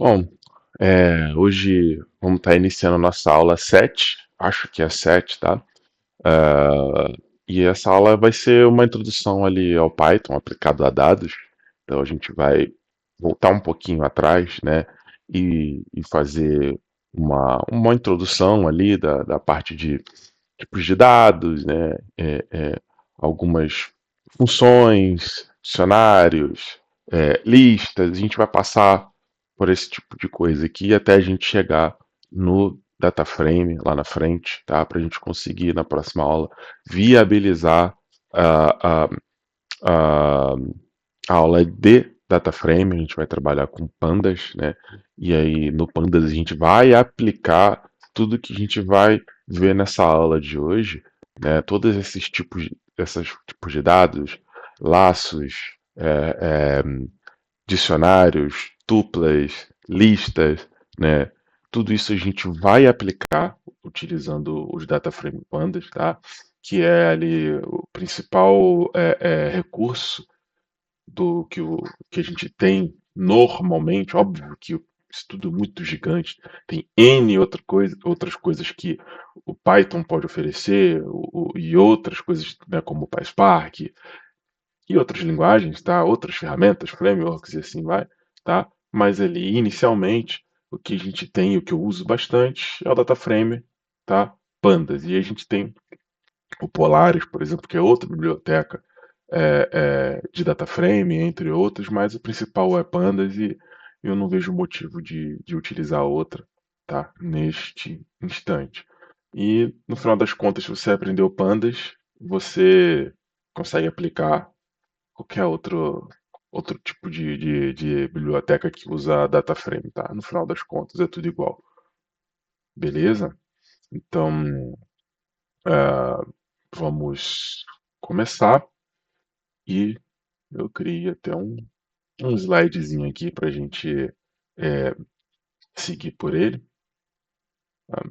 Bom, hoje vamos estar iniciando a nossa aula 7, acho que é 7, tá? E essa aula vai ser uma introdução ali ao Python aplicado a dados. Então a gente vai voltar um pouquinho atrás, né? E fazer uma introdução ali da parte de tipos de dados, né? Algumas funções, dicionários, listas. A gente vai passar por esse tipo de coisa aqui até a gente chegar no data frame lá na frente, tá? Para a gente conseguir na próxima aula viabilizar a, a, a, a aula de data frame. A gente vai trabalhar com pandas, né? E aí no pandas a gente vai aplicar tudo que a gente vai ver nessa aula de hoje, né? Todos esses tipos de dados, laços, dicionários, tuplas, listas, né? Tudo isso a gente vai aplicar utilizando os data frame pandas, tá? Que é ali o principal recurso do que a gente tem normalmente. Óbvio que isso tudo é muito gigante, tem N outras coisas que o Python pode oferecer e outras coisas, né, como o PySpark e outras linguagens, tá? Outras ferramentas, frameworks e assim vai, tá? Mas ali, inicialmente, o que a gente tem, o que eu uso bastante, é o DataFrame, tá? Pandas. E a gente tem o Polaris, por exemplo, que é outra biblioteca de DataFrame, entre outras, mas o principal é Pandas e eu não vejo motivo de utilizar outra, tá? Neste instante. E no final das contas, se você aprendeu Pandas, você consegue aplicar qualquer outro tipo de biblioteca que usa data frame, tá? No final das contas é tudo igual, beleza? Então, vamos começar e eu criei até um slidezinho aqui para a gente é, seguir por ele. Tá?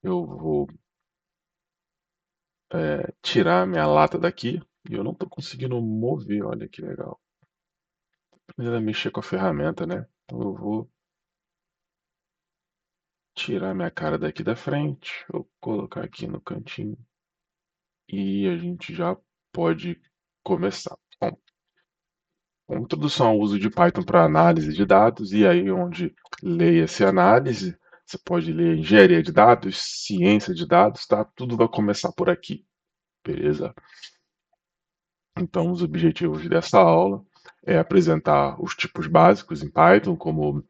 Eu vou tirar minha lata daqui e eu não estou conseguindo mover, olha que legal. Precisa mexer com a ferramenta, né? Então eu vou tirar minha cara daqui da frente, vou colocar aqui no cantinho e a gente já pode começar. Bom, uma introdução ao uso de Python para análise de dados, e aí onde leia-se análise, você pode ler engenharia de dados, ciência de dados, tá? Tudo vai começar por aqui, beleza? Então, os objetivos dessa aula é apresentar os tipos básicos em Python, como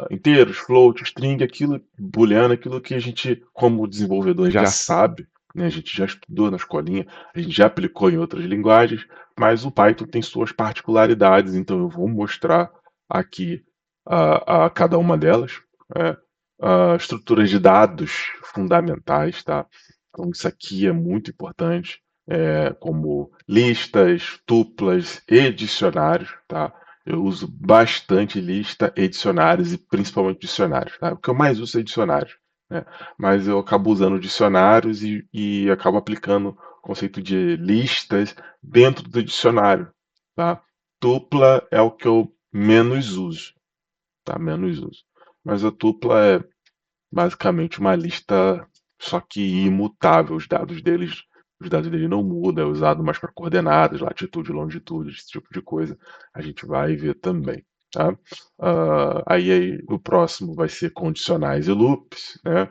inteiros, float, string, aquilo, booleano, aquilo que a gente, como desenvolvedor, já sabe, né? A gente já estudou na escolinha, a gente já aplicou em outras linguagens, mas o Python tem suas particularidades, então eu vou mostrar aqui a cada uma delas, né? Estruturas de dados fundamentais, tá? Então, isso aqui é muito importante como listas, tuplas e dicionários, tá? Eu uso bastante lista e dicionários e principalmente dicionários, tá? O que eu mais uso é dicionários, né? Mas eu acabo usando dicionários e acabo aplicando o conceito de listas dentro do dicionário, tá? Tupla é o que eu menos uso, tá? Menos uso. Mas a tupla é basicamente uma lista só que imutável. Os dados dele não mudam, é usado mais para coordenadas, latitude, longitude, esse tipo de coisa. A gente vai ver também. Tá? Aí o próximo vai ser condicionais e loops, né?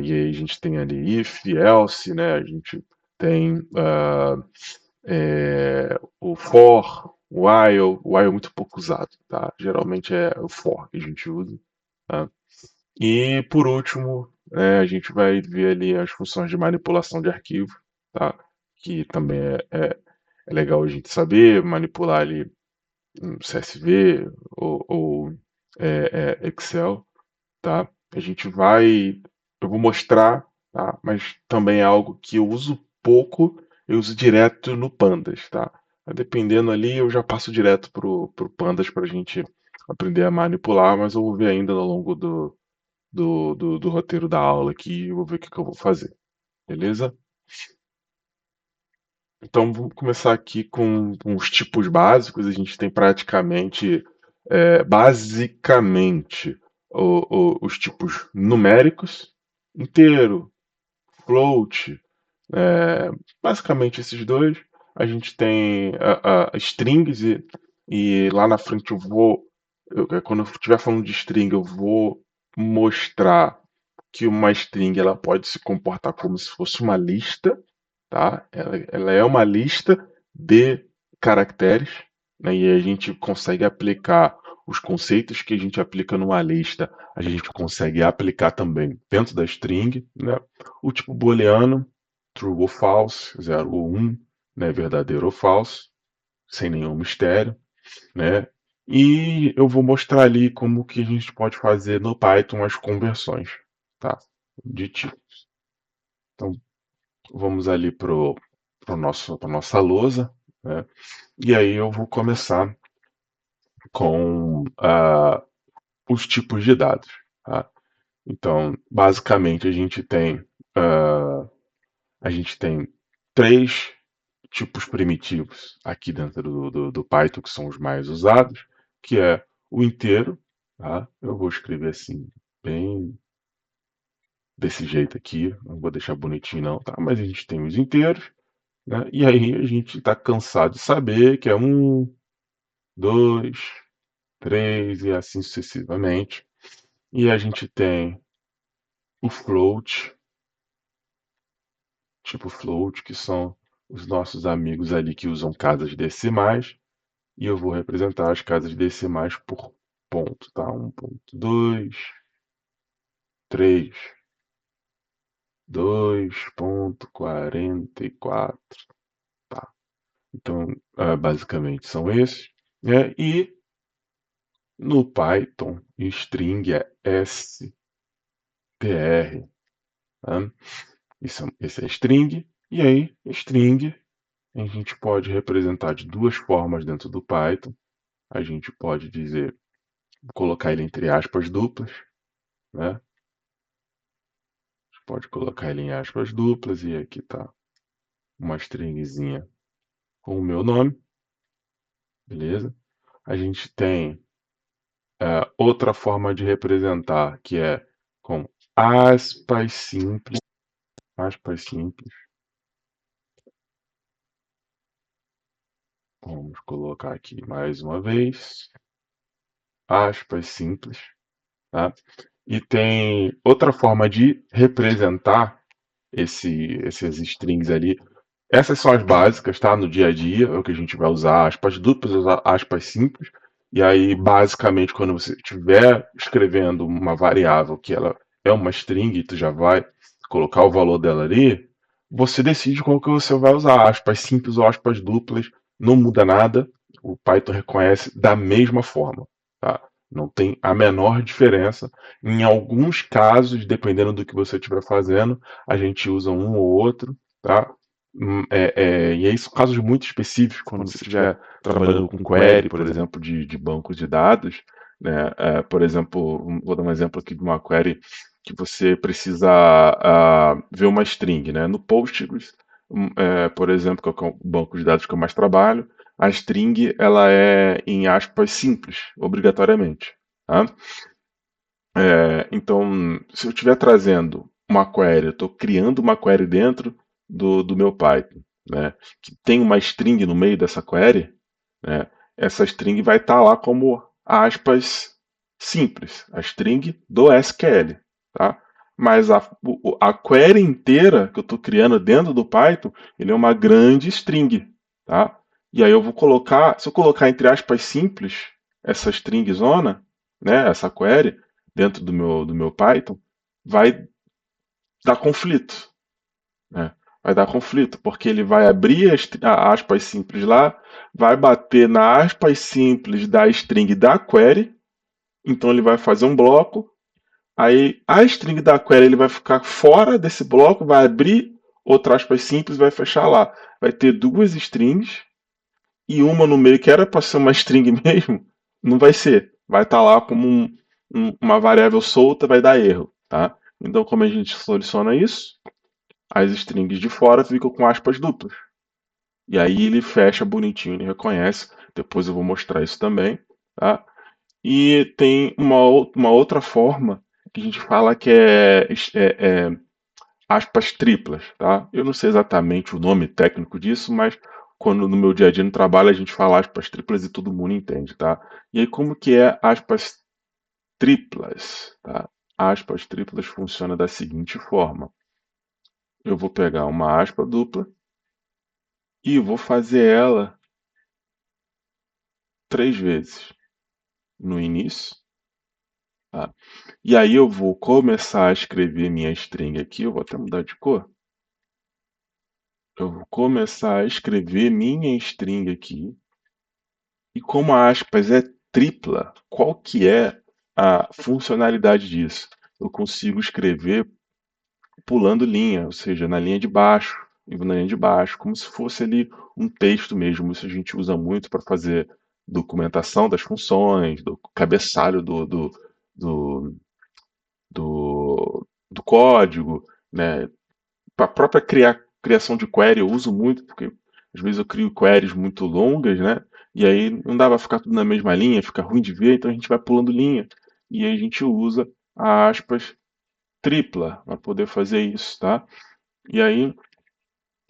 E aí a gente tem ali if, else, né? A gente tem o for, o while é muito pouco usado, tá? Geralmente é o for que a gente usa. Tá? E por último, a gente vai ver ali as funções de manipulação de arquivo, tá? Que também é legal a gente saber manipular ali um CSV ou Excel, tá? A gente vai, eu vou mostrar, tá? Mas também é algo que eu uso pouco, eu uso direto no Pandas, tá? Dependendo ali, eu já passo direto pro Pandas para a gente aprender a manipular, mas eu vou ver ainda ao longo do roteiro da aula aqui, eu vou ver o que que eu vou fazer, beleza? Então vamos começar aqui com os tipos básicos. A gente tem praticamente. basicamente os tipos numéricos, inteiro, float, é, basicamente esses dois. A gente tem a strings e lá na frente quando eu estiver falando de string, eu vou mostrar que uma string ela pode se comportar como se fosse uma lista, tá? Ela é uma lista de caracteres, né? E a gente consegue aplicar os conceitos que a gente aplica numa lista, a gente consegue aplicar também dentro da string, né? O tipo booleano, true ou false, 0 ou 1, né? Verdadeiro ou falso, sem nenhum mistério, né? E eu vou mostrar ali como que a gente pode fazer no Python as conversões, tá? De tipo. Então, vamos ali para nossa lousa, né? E aí eu vou começar com os tipos de dados, tá? Então, basicamente ah, a gente tem três tipos primitivos aqui dentro do Python que são os mais usados, que é o inteiro, tá? Eu vou escrever assim bem desse jeito aqui, não vou deixar bonitinho não, tá? Mas a gente tem os inteiros, né? E aí a gente está cansado de saber que é um, dois, três e assim sucessivamente. E a gente tem o float, tipo float, que são os nossos amigos ali que usam casas decimais, e eu vou representar as casas decimais por ponto, tá? 1.2, 3, 2.44, tá? Então, basicamente são esses, né? E no Python, string é str, tá? Esse é string, e aí string a gente pode representar de duas formas dentro do Python. A gente pode dizer, colocar ele entre aspas duplas, né? A gente pode colocar ele em aspas duplas e aqui tá uma stringzinha com o meu nome, beleza? A gente tem outra forma de representar que é com aspas simples, aspas simples. Vamos colocar aqui mais uma vez, aspas simples, tá? E tem outra forma de representar esses strings ali. Essas são as básicas, tá? No dia a dia, é o que a gente vai usar aspas duplas, usar aspas simples. E aí, basicamente, quando você estiver escrevendo uma variável que ela é uma string e tu já vai colocar o valor dela ali, você decide qual que você vai usar, aspas simples ou aspas duplas, não muda nada, o Python reconhece da mesma forma, tá? Não tem a menor diferença. Em alguns casos, dependendo do que você estiver fazendo, a gente usa um ou outro, tá? E aí são casos muito específicos, quando você estiver trabalhando com query, por exemplo, de bancos de dados, né? Por exemplo, vou dar um exemplo aqui de uma query que você precisa ver uma string, né? No Postgres, por exemplo, que é o banco de dados que eu mais trabalho, a string ela é em aspas simples, obrigatoriamente, tá? Então, se eu estiver trazendo uma query, eu estou criando uma query dentro do meu Python, né, que tem uma string no meio dessa query, né, essa string vai estar lá como aspas simples, a string do SQL, tá? Mas a query inteira que eu estou criando dentro do Python, ele é uma grande string, tá? E aí eu vou colocar, se eu colocar entre aspas simples essa string zona, né, essa query, dentro do meu Python, vai dar conflito, né? Vai dar conflito, porque ele vai abrir a aspas simples lá, vai bater na aspas simples da string da query, então ele vai fazer um bloco, aí a string da query ele vai ficar fora desse bloco, vai abrir outra aspas simples e vai fechar lá. Vai ter duas strings e uma no meio que era para ser uma string mesmo, não vai ser. Vai estar lá como uma variável solta, vai dar erro, tá? Então, como a gente soluciona isso? As strings de fora ficam com aspas duplas. E aí ele fecha bonitinho, ele reconhece. Depois eu vou mostrar isso também, tá? E tem uma outra forma que a gente fala que é aspas triplas, tá? Eu não sei exatamente o nome técnico disso, mas quando no meu dia a dia no trabalho a gente fala aspas triplas e todo mundo entende, tá? E aí como que é aspas triplas, tá? Aspas triplas funciona da seguinte forma: eu vou pegar uma aspa dupla e vou fazer ela 3 vezes no início, tá? E aí eu vou começar a escrever minha string aqui, eu vou até mudar de cor. Eu vou começar a escrever minha string aqui. E como a aspas é tripla, qual que é a funcionalidade disso? Eu consigo escrever pulando linha, ou seja, na linha de baixo, e na linha de baixo, como se fosse ali um texto mesmo. Isso a gente usa muito para fazer documentação das funções, do cabeçalho do, do código, né? Para a própria criação de query eu uso muito, porque às vezes eu crio queries muito longas, né? E aí não dá para ficar tudo na mesma linha, fica ruim de ver, então a gente vai pulando linha. E aí a gente usa a aspas tripla para poder fazer isso, tá? E aí,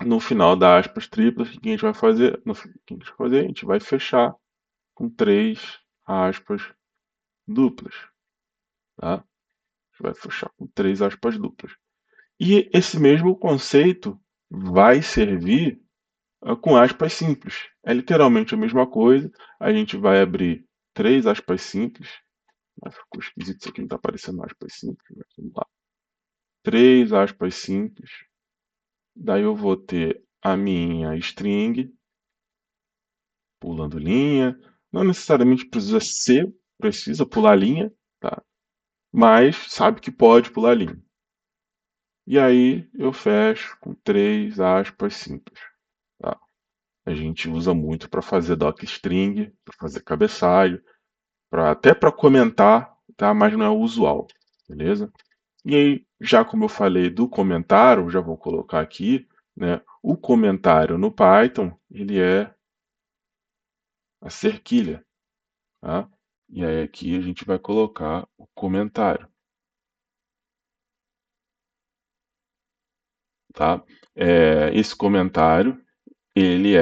no final da aspas triplas, o que a gente vai fazer? O que a gente vai fazer? A gente vai fechar com 3 aspas duplas, tá? A gente vai fechar com 3 aspas duplas. E esse mesmo conceito vai servir com aspas simples. É literalmente a mesma coisa. A gente vai abrir 3 aspas simples. Ficou esquisito isso aqui, não está aparecendo aspas simples. Mas vamos lá. 3 aspas simples. Daí eu vou ter a minha string, pulando linha. Não necessariamente precisa pular linha, tá? Mas sabe que pode pular linha. E aí eu fecho com 3 aspas simples. Tá? A gente usa muito para fazer docstring, para fazer cabeçalho, até para comentar, tá? Mas não é o usual, beleza? E aí, já como eu falei do comentário, já vou colocar aqui, né? O comentário no Python, ele é a cerquilha, tá? E aí aqui a gente vai colocar o comentário, tá? Esse comentário, ele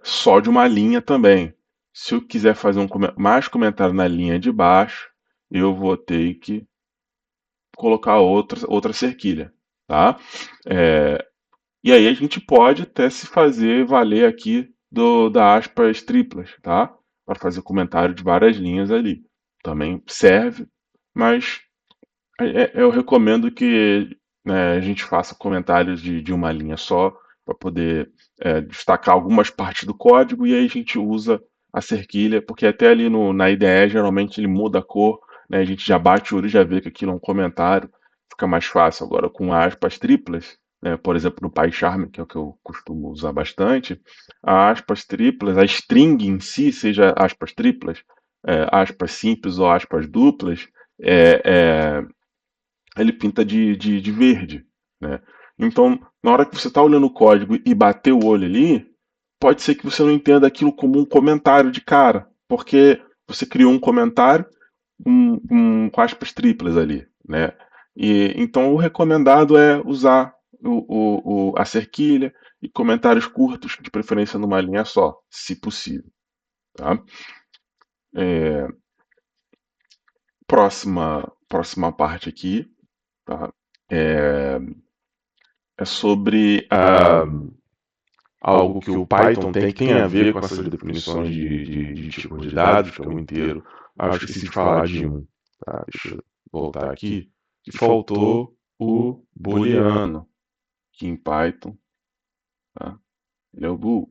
só de uma linha também. Se eu quiser fazer mais comentário na linha de baixo, eu vou ter que colocar outra cerquilha, tá? É, e aí a gente pode até se fazer valer aqui da aspas triplas, tá? Para fazer comentário de várias linhas ali. Também serve, mas eu recomendo que, né, a gente faça comentários de uma linha só para poder destacar algumas partes do código e aí a gente usa a cerquilha, porque até ali na IDE geralmente ele muda a cor, né, a gente já bate o olho e já vê que aquilo é um comentário, fica mais fácil. Agora com aspas triplas, né, por exemplo no PyCharm, que é o que eu costumo usar bastante, a aspas triplas, a string em si, seja aspas triplas, aspas simples ou aspas duplas, é, é, ele pinta de verde, né? Então, na hora que você está olhando o código e bater o olho ali, pode ser que você não entenda aquilo como um comentário de cara, porque você criou um comentário com aspas triplas ali, né? E então o recomendado é usar a cerquilha e comentários curtos, de preferência numa linha só, se possível, tá? É, próxima parte aqui, tá? É, é sobre algo que o Python tem que tem a ver com essas definições de tipos de dados, que é o inteiro. Ah, eu esqueci de falar de um. Tá? Deixa eu voltar aqui. Que faltou o booleano, que em Python, tá? Ele é o bool.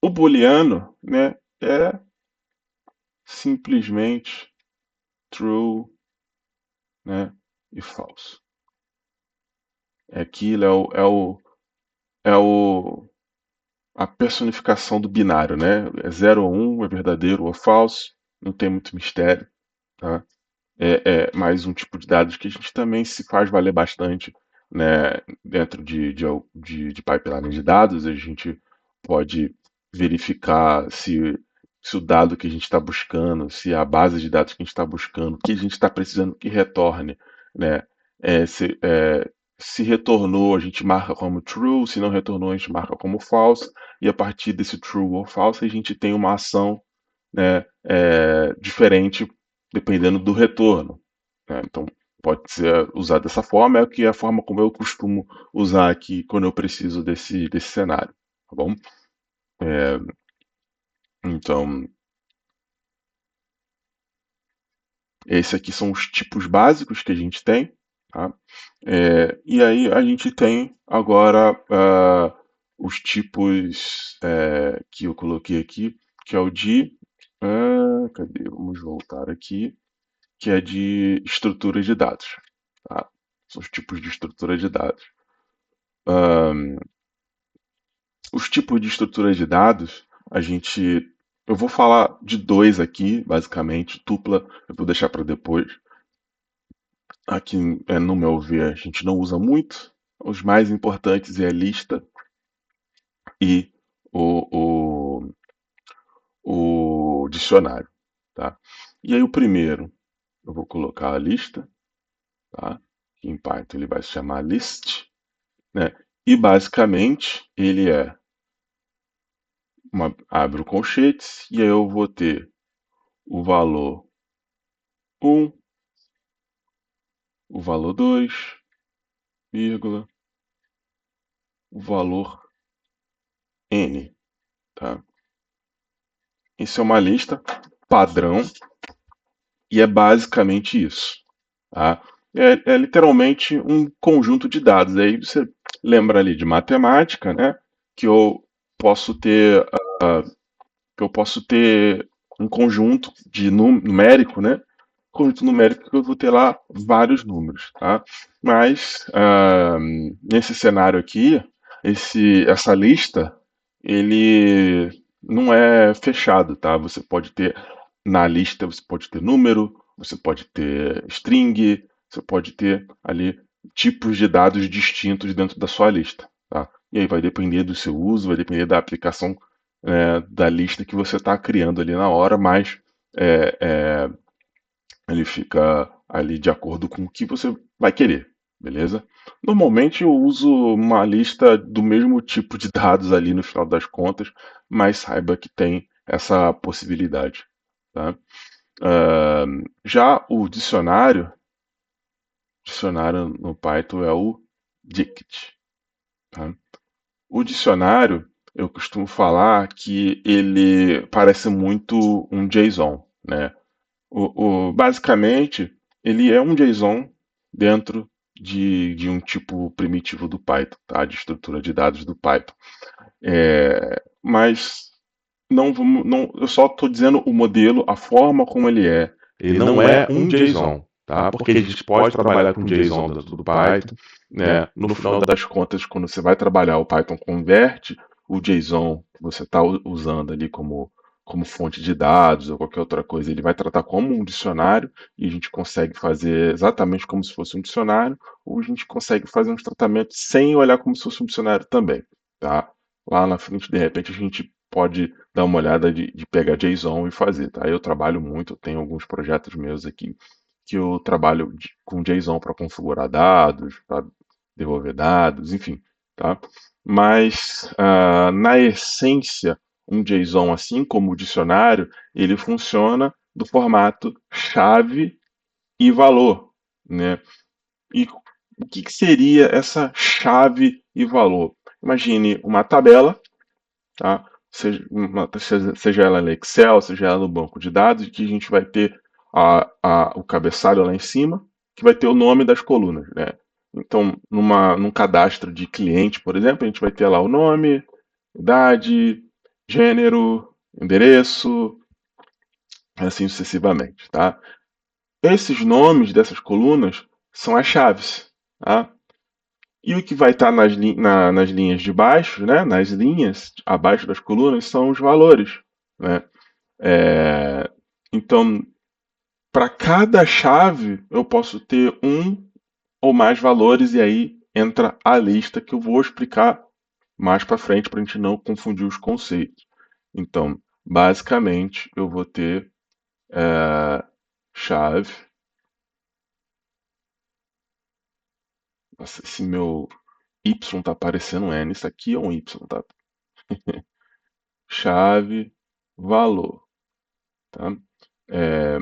O booleano, né, é simplesmente true, né, e false. Aquilo é o a personificação do binário, né? É 0 ou 1, é verdadeiro ou falso, não tem muito mistério, tá? É mais um tipo de dados que a gente também se faz valer bastante, né? Dentro de pipeline de dados, a gente pode verificar se o dado que a gente está buscando, se a base de dados que a gente está buscando, o que a gente está precisando que retorne, né? Se retornou, a gente marca como true, se não retornou, a gente marca como false, e a partir desse true ou false, a gente tem uma ação, né, diferente dependendo do retorno, né? Então, pode ser usado dessa forma, é que é a forma como eu costumo usar aqui quando eu preciso desse cenário, tá bom? É, então, esses aqui são os tipos básicos que a gente tem, tá? E aí a gente tem agora os tipos que eu coloquei aqui, que é o de. Cadê? Vamos voltar aqui, que é de estrutura de dados, tá? São os tipos de estrutura de dados. Os tipos de estrutura de dados, eu vou falar de dois aqui, basicamente, tupla, eu vou deixar para depois. Aqui, no meu ver, a gente não usa muito. Os mais importantes é a lista e o, o dicionário, tá? E aí o primeiro, eu vou colocar a lista, tá? Em Python ele vai se chamar list, né? E basicamente ele abre o colchetes e aí eu vou ter o valor um, o valor 2, vírgula, o valor n, tá? Isso é uma lista padrão e é basicamente isso, tá? É literalmente um conjunto de dados. Aí você lembra ali de matemática, né? Que eu posso ter, que eu posso ter um conjunto de numérico, né? Conjunto numérico que eu vou ter lá vários números, tá? Mas nesse cenário aqui, essa lista, ele não é fechado, tá? Você pode ter na lista, você pode ter número, você pode ter string, você pode ter ali tipos de dados distintos dentro da sua lista, tá? E aí vai depender do seu uso, vai depender da aplicação da lista que você está criando ali na hora, mas é, é, ele fica ali de acordo com o que você vai querer, beleza? Normalmente eu uso uma lista do mesmo tipo de dados ali no final das contas, mas saiba que tem essa possibilidade, tá? Já o dicionário no Python é o dict, tá? O dicionário, eu costumo falar que ele parece muito um JSON, né? Basicamente, ele é um JSON dentro de um tipo primitivo do Python, tá? De estrutura de dados do Python. Mas eu só estou dizendo o modelo, a forma como ele é. Ele não é um JSON, tá? Porque a gente pode trabalhar com JSON dentro do Python, né? No final das contas, quando você vai trabalhar, o Python converte o JSON que você está usando ali como fonte de dados ou qualquer outra coisa, ele vai tratar como um dicionário e a gente consegue fazer exatamente como se fosse um dicionário, ou a gente consegue fazer uns tratamentos sem olhar como se fosse um dicionário também, tá? Lá na frente, de repente, a gente pode dar uma olhada de pegar JSON e fazer, tá? Eu trabalho muito, eu tenho alguns projetos meus aqui que eu trabalho com JSON para configurar dados, para devolver dados, enfim, tá? Mas na essência, um JSON, assim como o dicionário, ele funciona do formato chave e valor, né? E o que seria essa chave e valor? Imagine uma tabela, tá? Seja ela no Excel, seja ela no banco de dados, que a gente vai ter o cabeçalho lá em cima, que vai ter o nome das colunas, né? Então, num cadastro de cliente, por exemplo, a gente vai ter lá o nome, idade, gênero, endereço, assim sucessivamente, tá? Esses nomes dessas colunas são as chaves, tá? E o que vai estar nas linhas de baixo, né, nas linhas abaixo das colunas, são os valores, né? É, então, para cada chave, eu posso ter um ou mais valores, e aí entra a lista que eu vou explicar mais para frente para a gente não confundir os conceitos. Então, basicamente eu vou ter chave. Nossa, esse meu Y tá parecendo um N, isso aqui é um Y, tá? Chave, valor, tá? É,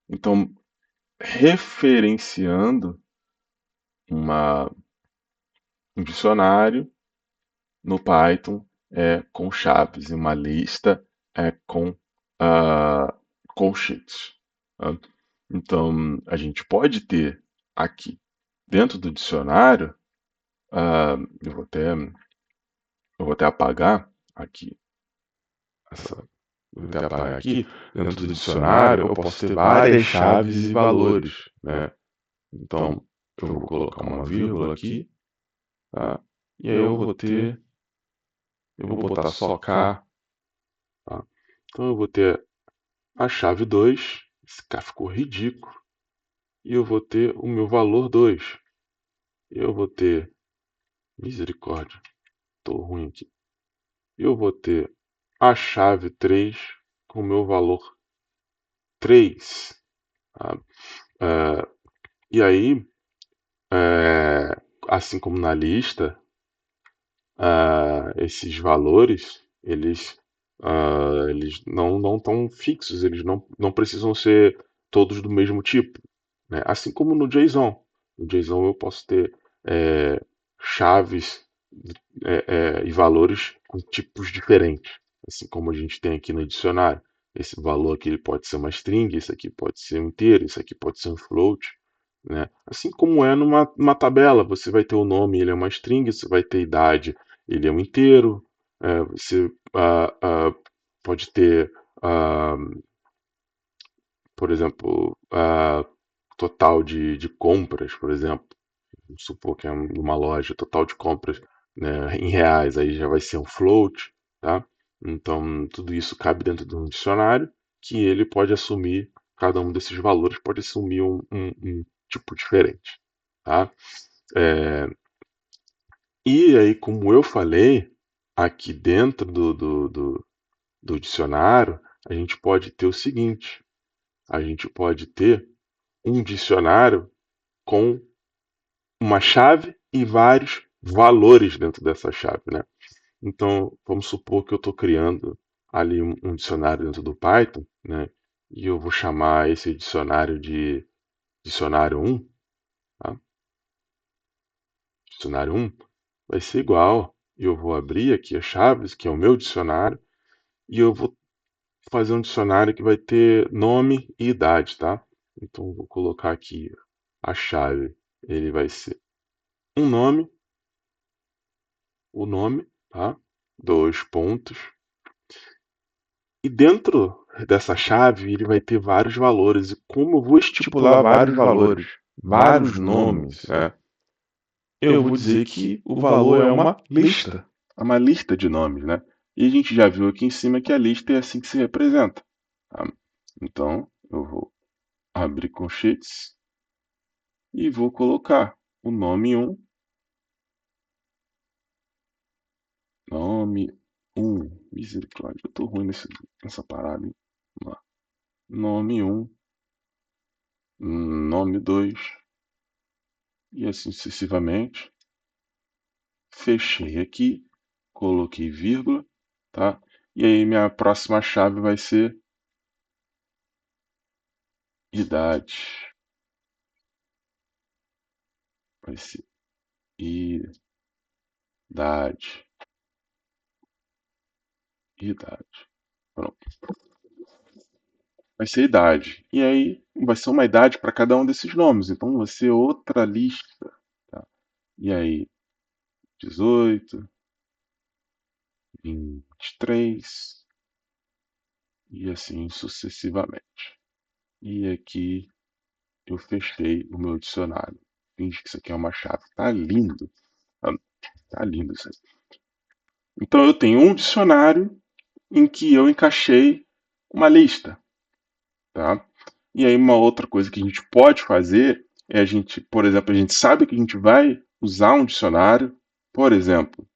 então, referenciando uma, um dicionário no Python é com chaves e uma lista é com colchetes, tá? Então, a gente pode ter aqui dentro do dicionário, ah, eu vou até, eu vou até apagar aqui essa, vou até apagar aqui. Dentro do dicionário, eu posso ter várias chaves e valores, né? Então, eu vou colocar uma vírgula aqui, tá? E aí eu vou botar só K, tá? Então eu vou ter a chave 2, esse K ficou ridículo, e eu vou ter o meu valor 2. Eu vou ter, misericórdia, tô ruim aqui. Eu vou ter a chave 3 com o meu valor 3. Tá? É, e aí, assim como na lista, esses valores, eles não estão fixos, eles não precisam ser todos do mesmo tipo, né? Assim como no JSON. No JSON eu posso ter chaves e valores com tipos diferentes, assim como a gente tem aqui no dicionário. Esse valor aqui ele pode ser uma string, esse aqui pode ser um inteiro, esse aqui pode ser um float, né? Assim como é numa tabela, você vai ter o nome, ele é uma string, você vai ter idade, ele é um inteiro, você pode ter, ah, por exemplo, total de compras, por exemplo. Vamos supor que é uma loja, total de compras, né, em reais, aí já vai ser um float, tá? Então, tudo isso cabe dentro de um dicionário que ele pode assumir, cada um desses valores pode assumir um tipo diferente, tá? É, e aí, como eu falei, aqui dentro do dicionário, a gente pode ter o seguinte: a gente pode ter um dicionário com uma chave e vários valores dentro dessa chave, né? Então, vamos supor que eu estou criando ali um dicionário dentro do Python, né? E eu vou chamar esse dicionário de dicionário 1, tá? Dicionário 1 vai ser igual. Eu vou abrir aqui as chaves, que é o meu dicionário, e eu vou fazer um dicionário que vai ter nome e idade, tá? Então, eu vou colocar aqui a chave. Ele vai ser um nome, o nome, tá? Dois pontos. E dentro dessa chave, ele vai ter vários valores. E como eu vou estipular vários valores, vários nomes, né? Eu vou dizer que o valor é uma lista de nomes, né? E a gente já viu aqui em cima que a lista é assim que se representa, tá? Então, eu vou abrir colchetes e vou colocar o nome 1, nome 1, misericórdia, eu tô ruim nessa parada, hein? Vamos lá. Nome 1, nome 2 e assim sucessivamente. Fechei aqui, coloquei vírgula, tá? E aí minha próxima chave vai ser idade. Vai ser idade. Idade. Pronto. Vai ser idade. E aí vai ser uma idade para cada um desses nomes. Então vai ser outra lista. Tá? E aí, 18, 23 e assim sucessivamente. E aqui eu fechei o meu dicionário. Finge que isso aqui é uma chave. Tá lindo. Tá, tá lindo isso aí. Então eu tenho um dicionário em que eu encaixei uma lista, tá? E aí uma outra coisa que a gente pode fazer é a gente, por exemplo, a gente sabe que a gente vai usar um dicionário, por exemplo,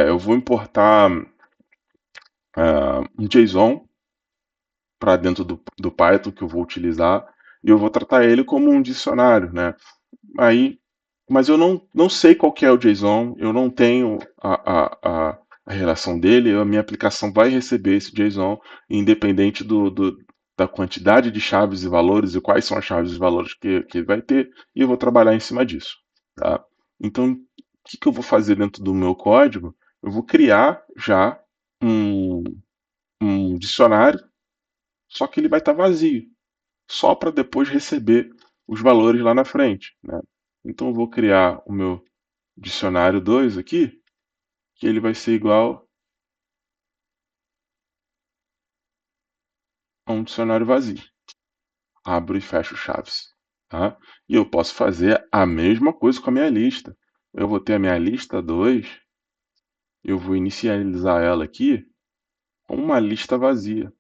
eu vou importar um JSON para dentro do Python que eu vou utilizar e eu vou tratar ele como um dicionário, né? Aí, mas eu não sei qual que é o JSON, eu não tenho a relação dele, a minha aplicação vai receber esse JSON independente da quantidade de chaves e valores e quais são as chaves e valores que vai ter, e eu vou trabalhar em cima disso, tá? Então, o que eu vou fazer dentro do meu código? Eu vou criar já um, um dicionário, só que ele vai estar vazio, só para depois receber os valores lá na frente, né? Então eu vou criar o meu dicionário 2 aqui, que ele vai ser igual a um dicionário vazio. Abro e fecho chaves, tá? E eu posso fazer a mesma coisa com a minha lista. Eu vou ter a minha lista 2, eu vou inicializar ela aqui com uma lista vazia,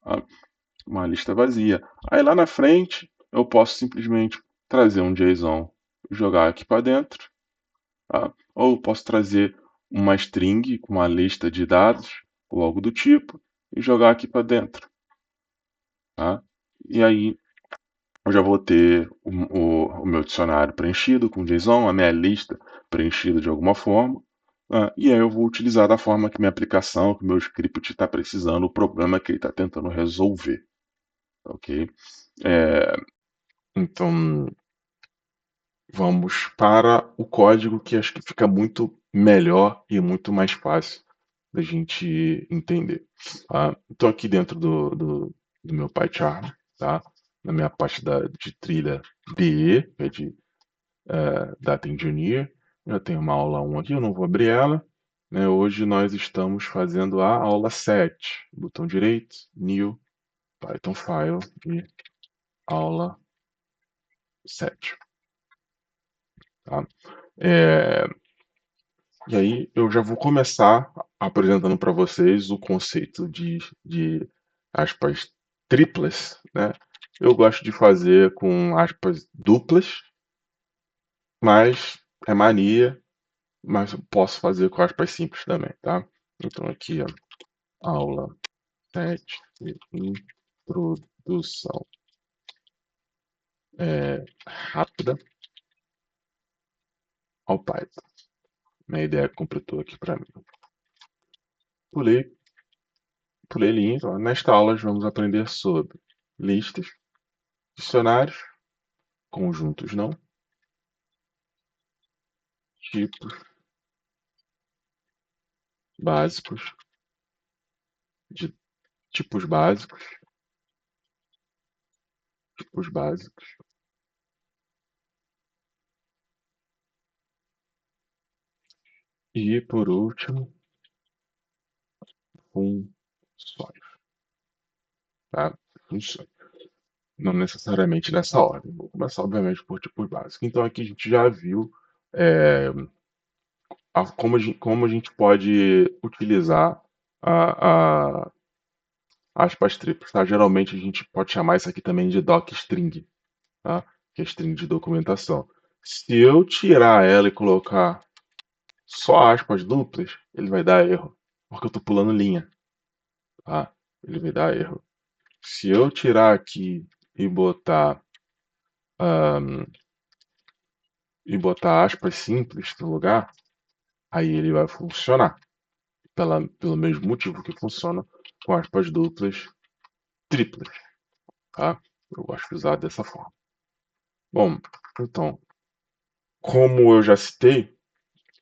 tá? Uma lista vazia. Aí lá na frente eu posso simplesmente trazer um JSON, jogar aqui para dentro, tá? Ou eu posso trazer uma string com uma lista de dados ou algo do tipo e jogar aqui para dentro, tá? E aí eu já vou ter o meu dicionário preenchido com JSON, a minha lista preenchida de alguma forma, tá? E aí eu vou utilizar da forma que minha aplicação, que o meu script está precisando, o problema que ele está tentando resolver, ok? É, então, vamos para o código que acho que fica muito melhor e muito mais fácil da gente entender. Tá? Então, aqui dentro do meu PyCharm, tá? Na minha parte de trilha DE, que é de Data Engineer, eu tenho uma aula 1 aqui, eu não vou abrir ela. Né? Hoje nós estamos fazendo a aula 7. Botão direito, New, Python File e aula 7. Tá? É, E aí eu já vou começar apresentando para vocês o conceito de aspas triplas, né? Eu gosto de fazer com aspas duplas, mas é mania, mas eu posso fazer com aspas simples também, tá? Então aqui, ó, aula 7 de introdução rápida ao Python. Minha ideia completou aqui para mim. Pulei, pulei linha, então, nesta aula vamos aprender sobre listas, dicionários, conjuntos não, tipos básicos, de tipos básicos, tipos básicos e, por último, funções, tá? Funções. Não necessariamente nessa ordem. Vou começar, obviamente, por tipos básicos. Então, aqui a gente já viu é, como a gente pode utilizar a aspas triplas, tá? Geralmente a gente pode chamar isso aqui também de docstring, tá? Que é string de documentação. Se eu tirar ela e colocar só aspas duplas, ele vai dar erro, porque eu estou pulando linha, tá? Ele vai dar erro. Se eu tirar aqui e botar aspas simples no lugar, aí ele vai funcionar, pelo mesmo motivo que funciona com aspas duplas, triplas, tá? Eu gosto de usar dessa forma. Bom, então, como eu já citei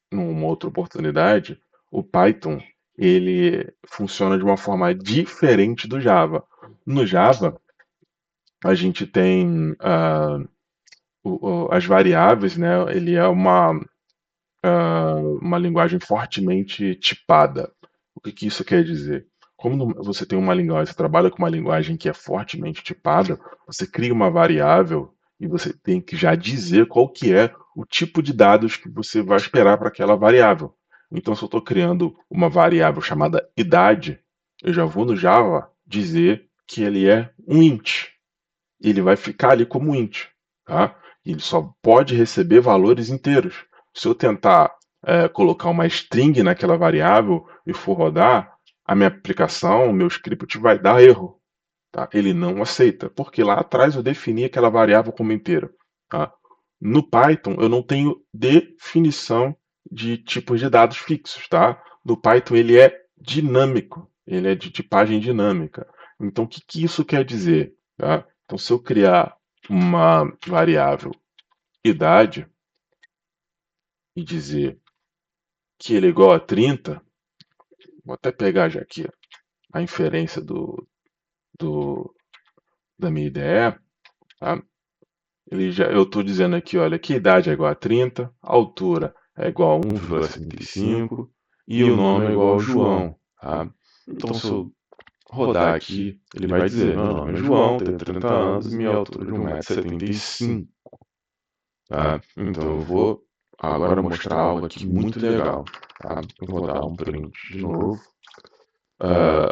numa outra oportunidade, o Python ele funciona de uma forma diferente do Java. No Java, a gente tem as variáveis, né? Ele é uma linguagem fortemente tipada. O que isso quer dizer? Como você tem uma linguagem, você trabalha com uma linguagem que é fortemente tipada, você cria uma variável e você tem que já dizer qual que é o tipo de dados que você vai esperar para aquela variável. Então, se eu estou criando uma variável chamada idade, eu já vou no Java dizer que ele é um int. Ele vai ficar ali como int, tá? Ele só pode receber valores inteiros. Se eu tentar colocar uma string naquela variável e for rodar, a minha aplicação, o meu script vai dar erro, tá? Ele não aceita, porque lá atrás eu defini aquela variável como inteira, tá? No Python eu não tenho definição de tipos de dados fixos, tá? No Python ele é dinâmico, ele é de tipagem dinâmica. Então o que que isso quer dizer, tá? Então se eu criar uma variável idade e dizer que ele é igual a 30, vou até pegar já aqui ó, a inferência do, da minha IDE, tá? Eu estou dizendo aqui, olha, que idade é igual a 30, a altura é igual a 1,75 e o nome é igual ao João, tá? Então, se eu rodar aqui, ele vai dizer, meu nome é João, tenho 30 anos e minha altura é de 1,75 m, tá? Então, eu vou agora mostrar algo aqui muito legal, tá? Eu vou dar um print de novo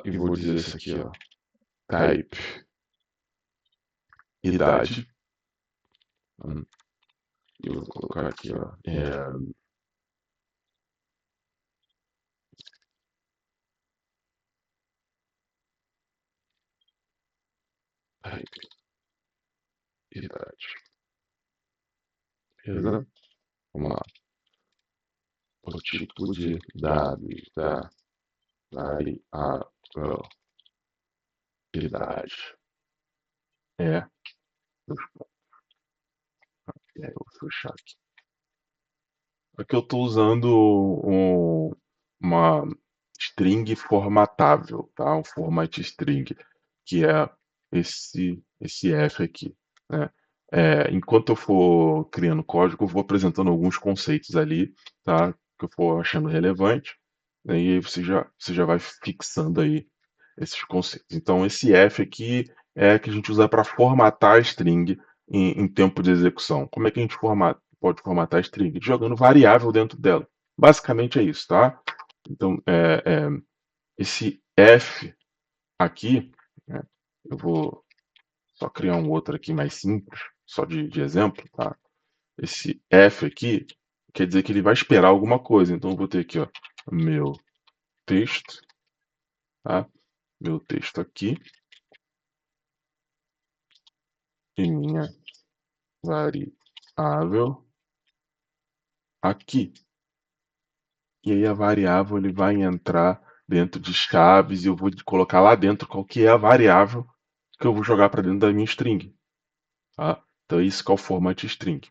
e vou dizer isso aqui, ó, type idade. Eu vou colocar aqui, ó, type idade. Beleza? Vamos lá. O tipo de dados da variável idade é. Eu vou fechar aqui. Aqui eu estou usando uma string formatável, tá? Um format string, que é esse F aqui, né? Enquanto eu for criando código, eu vou apresentando alguns conceitos ali, tá? Que eu for achando relevante, né? E aí você já vai fixando aí esses conceitos. Então, esse F aqui é que a gente usa para formatar a string em tempo de execução. Como é que a gente pode formatar a string? Jogando variável dentro dela. Basicamente é isso, tá? Então, esse F aqui, né, eu vou só criar um outro aqui mais simples, só de exemplo, tá? Esse F aqui quer dizer que ele vai esperar alguma coisa. Então, eu vou ter aqui, ó, meu texto, tá? Meu texto aqui e minha variável aqui. E aí a variável ele vai entrar dentro de chaves e eu vou colocar lá dentro qual que é a variável que eu vou jogar para dentro da minha string. Tá? Então isso que é o format string.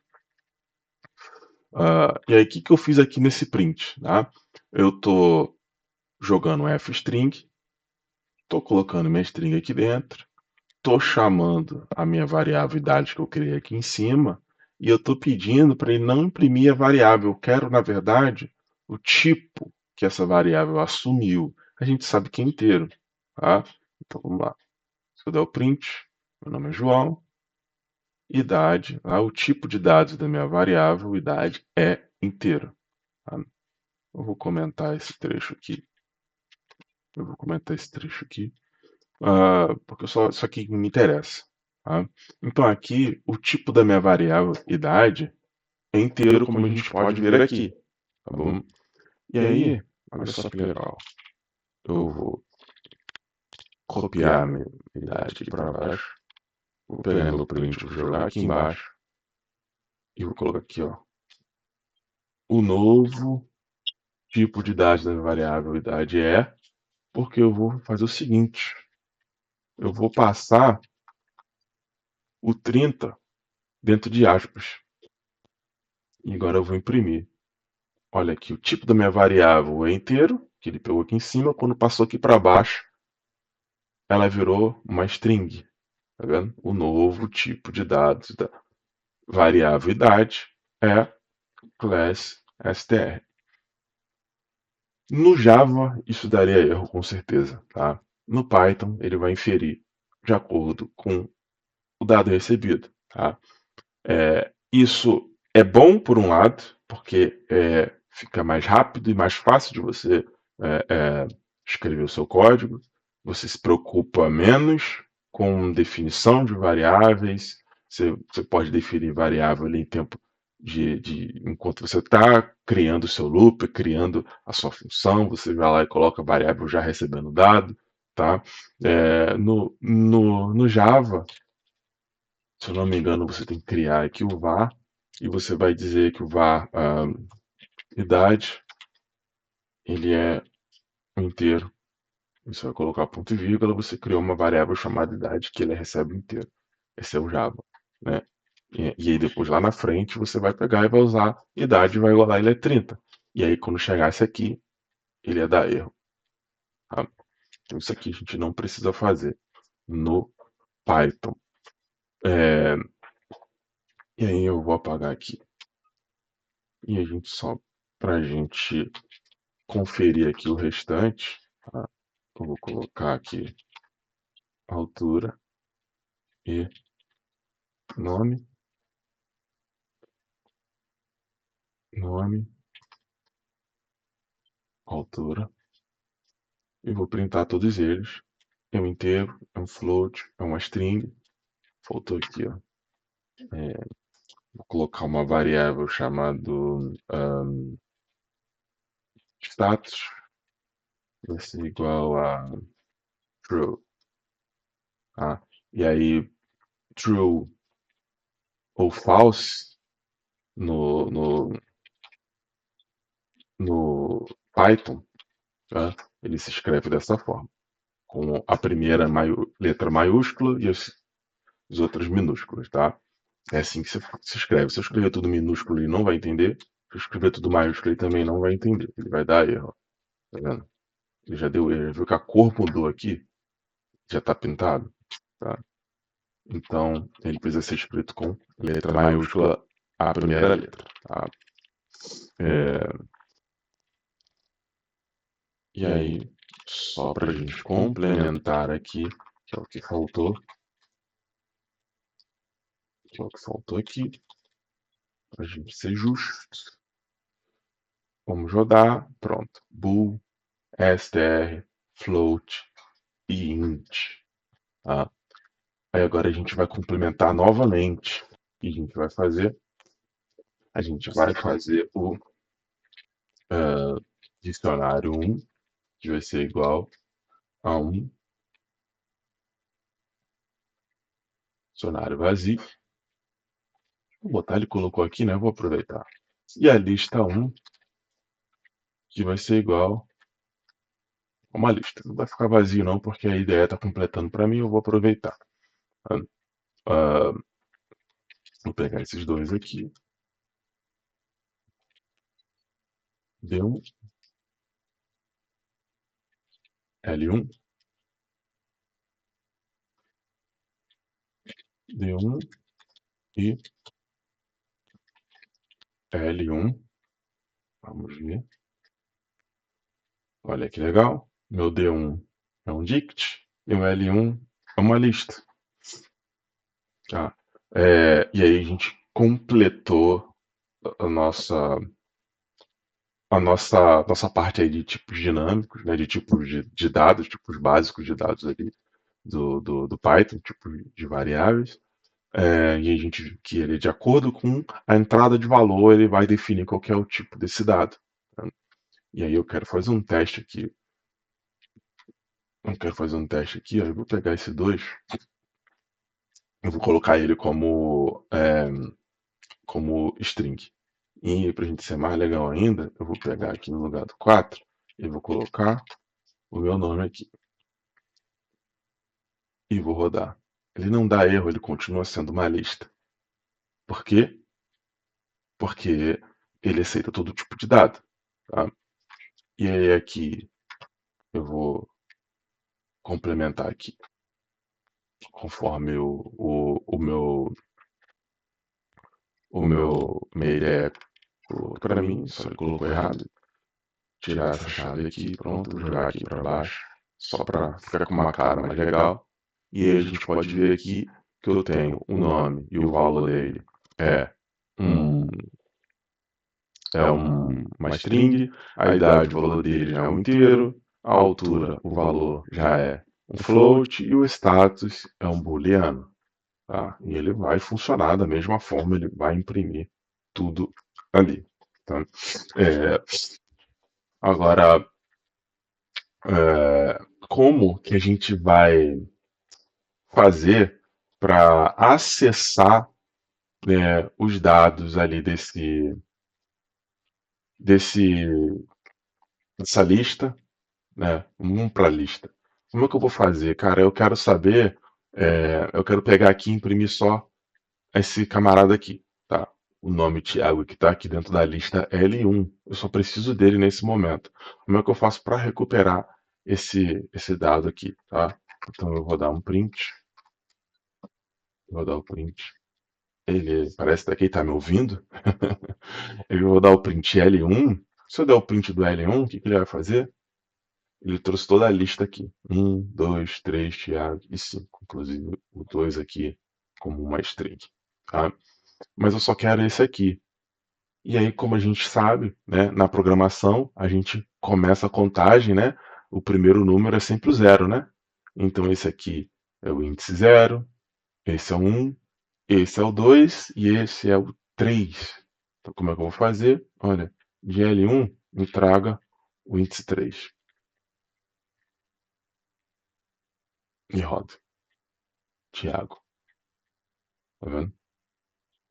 E aí o que, que eu fiz aqui nesse print? Tá? Eu estou jogando fstring, estou colocando minha string aqui dentro, estou chamando a minha variável idade que eu criei aqui em cima e eu estou pedindo para ele não imprimir a variável. Eu quero, na verdade, o tipo que essa variável assumiu. A gente sabe que é inteiro. Tá? Então vamos lá. Se eu der o print, meu nome é João, idade, tá? O tipo de dados da minha variável, idade, é inteiro. Tá? Eu vou comentar esse trecho aqui. Porque só isso aqui me interessa. Tá? Então aqui, o tipo da minha variável idade é inteiro, como a gente pode ver aqui. Tá bom? E aí, olha só que legal. Eu vou copiar a minha idade aqui para baixo. Vou pegar meu print, vou jogar aqui embaixo. E vou colocar aqui, ó. O novo tipo de idade da variável idade é, porque eu vou fazer o seguinte. Eu vou passar o 30 dentro de aspas. E agora eu vou imprimir. Olha aqui, o tipo da minha variável é inteiro, que ele pegou aqui em cima. Quando passou aqui para baixo, ela virou uma string. Tá vendo? O novo tipo de dados da variável idade é class str. No Java, isso daria erro com certeza. Tá? No Python, ele vai inferir de acordo com o dado recebido. Tá? Isso é bom por um lado, porque fica mais rápido e mais fácil de você escrever o seu código. Você se preocupa menos com definição de variáveis. Você pode definir variável ali em tempo enquanto você está criando o seu loop, criando a sua função, você vai lá e coloca a variável já recebendo dado, tá? No Java, se eu não me engano, você tem que criar aqui o var e você vai dizer que o var idade ele é um inteiro. Você vai colocar ponto e vírgula, você criou uma variável chamada idade que ele recebe inteiro. Esse é o Java, né? E aí depois lá na frente você vai pegar e vai usar idade vai igualar ele é 30. E aí quando chegasse aqui, ele ia dar erro. Tá? Então isso aqui a gente não precisa fazer no Python. É, e aí eu vou apagar aqui. E a gente só para a gente conferir aqui o restante, tá? Eu vou colocar aqui altura e nome, nome, altura. E vou printar todos eles. É um inteiro, é um float, é uma string. Faltou aqui, ó. Vou colocar uma variável chamada status. Vai ser igual a true. Tá? E aí, true ou false no, no, no Python, tá? Ele se escreve dessa forma, com a primeira letra maiúscula e as outras minúsculas, tá? É assim que se escreve. Se eu escrever tudo minúsculo, ele não vai entender. Se eu escrever tudo maiúsculo, ele também não vai entender. Ele vai dar erro. Tá vendo? Ele já deu erro. Viu que a cor mudou aqui? Já está pintado. Tá? Então, ele precisa ser escrito com letra maiúscula, a primeira letra. Tá? É, e aí, só para a gente complementar aqui, que é o que faltou, que é o que faltou aqui, para a gente ser justo. Vamos rodar, pronto. Bool, str, float e int. Tá? Aí agora a gente vai complementar novamente. O que a gente vai fazer? A gente vai fazer o dicionário 1, que vai ser igual a 1 dicionário vazio. Vou botar, ele colocou aqui, né? Vou aproveitar. E a lista 1, que vai ser igual a uma lista. Não vai ficar vazio não, porque a ideia está completando para mim, eu vou aproveitar. Uh, vou pegar esses dois aqui. D1, L1, D1 e L1. Vamos ver. Olha que legal. Meu D1 é um dict e o L1 é uma lista. Tá? E aí a gente completou a nossa parte aí de tipos dinâmicos, né, de tipos de dados, tipos básicos de dados ali do Python, tipos de variáveis. E a gente viu que ele, de acordo com a entrada de valor, ele vai definir qual que é o tipo desse dado. Tá? E aí eu quero fazer um teste aqui. Eu quero fazer um teste aqui, ó, eu vou pegar esse 2, eu vou colocar ele como string. E para a gente ser mais legal ainda, eu vou pegar aqui no lugar do 4 e vou colocar o meu nome aqui. E vou rodar. Ele não dá erro, ele continua sendo uma lista. Por quê? Porque ele aceita todo tipo de dado. Tá? E aí aqui eu vou complementar aqui conforme o meu mail é para mim, só ele colocou errado. Tirar essa chave aqui, pronto, vou jogar aqui para baixo, só para ficar com uma cara mais legal. E aí a gente pode ver aqui que eu tenho o nome e o valor dele é um, uma string, a idade, o valor dele já é um inteiro, a altura, o valor já é um float e o status é um booleano. Tá? E ele vai funcionar da mesma forma, ele vai imprimir tudo ali. Tá? É, agora, como que a gente vai fazer para acessar, né, os dados ali desse, dessa lista, né? Vamos para a lista. Como é que eu vou fazer, cara? Eu quero saber, eu quero pegar aqui e imprimir só esse camarada aqui, tá? O nome Thiago que está aqui dentro da lista L1. Eu só preciso dele nesse momento. Como é que eu faço para recuperar esse dado aqui, tá? Então eu vou dar um print, vou dar o print. Ele parece que está me ouvindo. Eu vou dar o print L1. Se eu der o print do L1, o que que ele vai fazer? Ele trouxe toda a lista aqui. Um, 2, 3, Thiago e 5. Inclusive o 2 aqui como uma string. Tá? Mas eu só quero esse aqui. E aí, como a gente sabe, né, na programação, a gente começa a contagem, né? O primeiro número é sempre o zero, né? Então esse aqui é o índice zero, esse é o 1, esse é o 2 e esse é o 3. Então como é que eu vou fazer? Olha, de L1 me traga o índice 3 e roda. Tiago, tá vendo?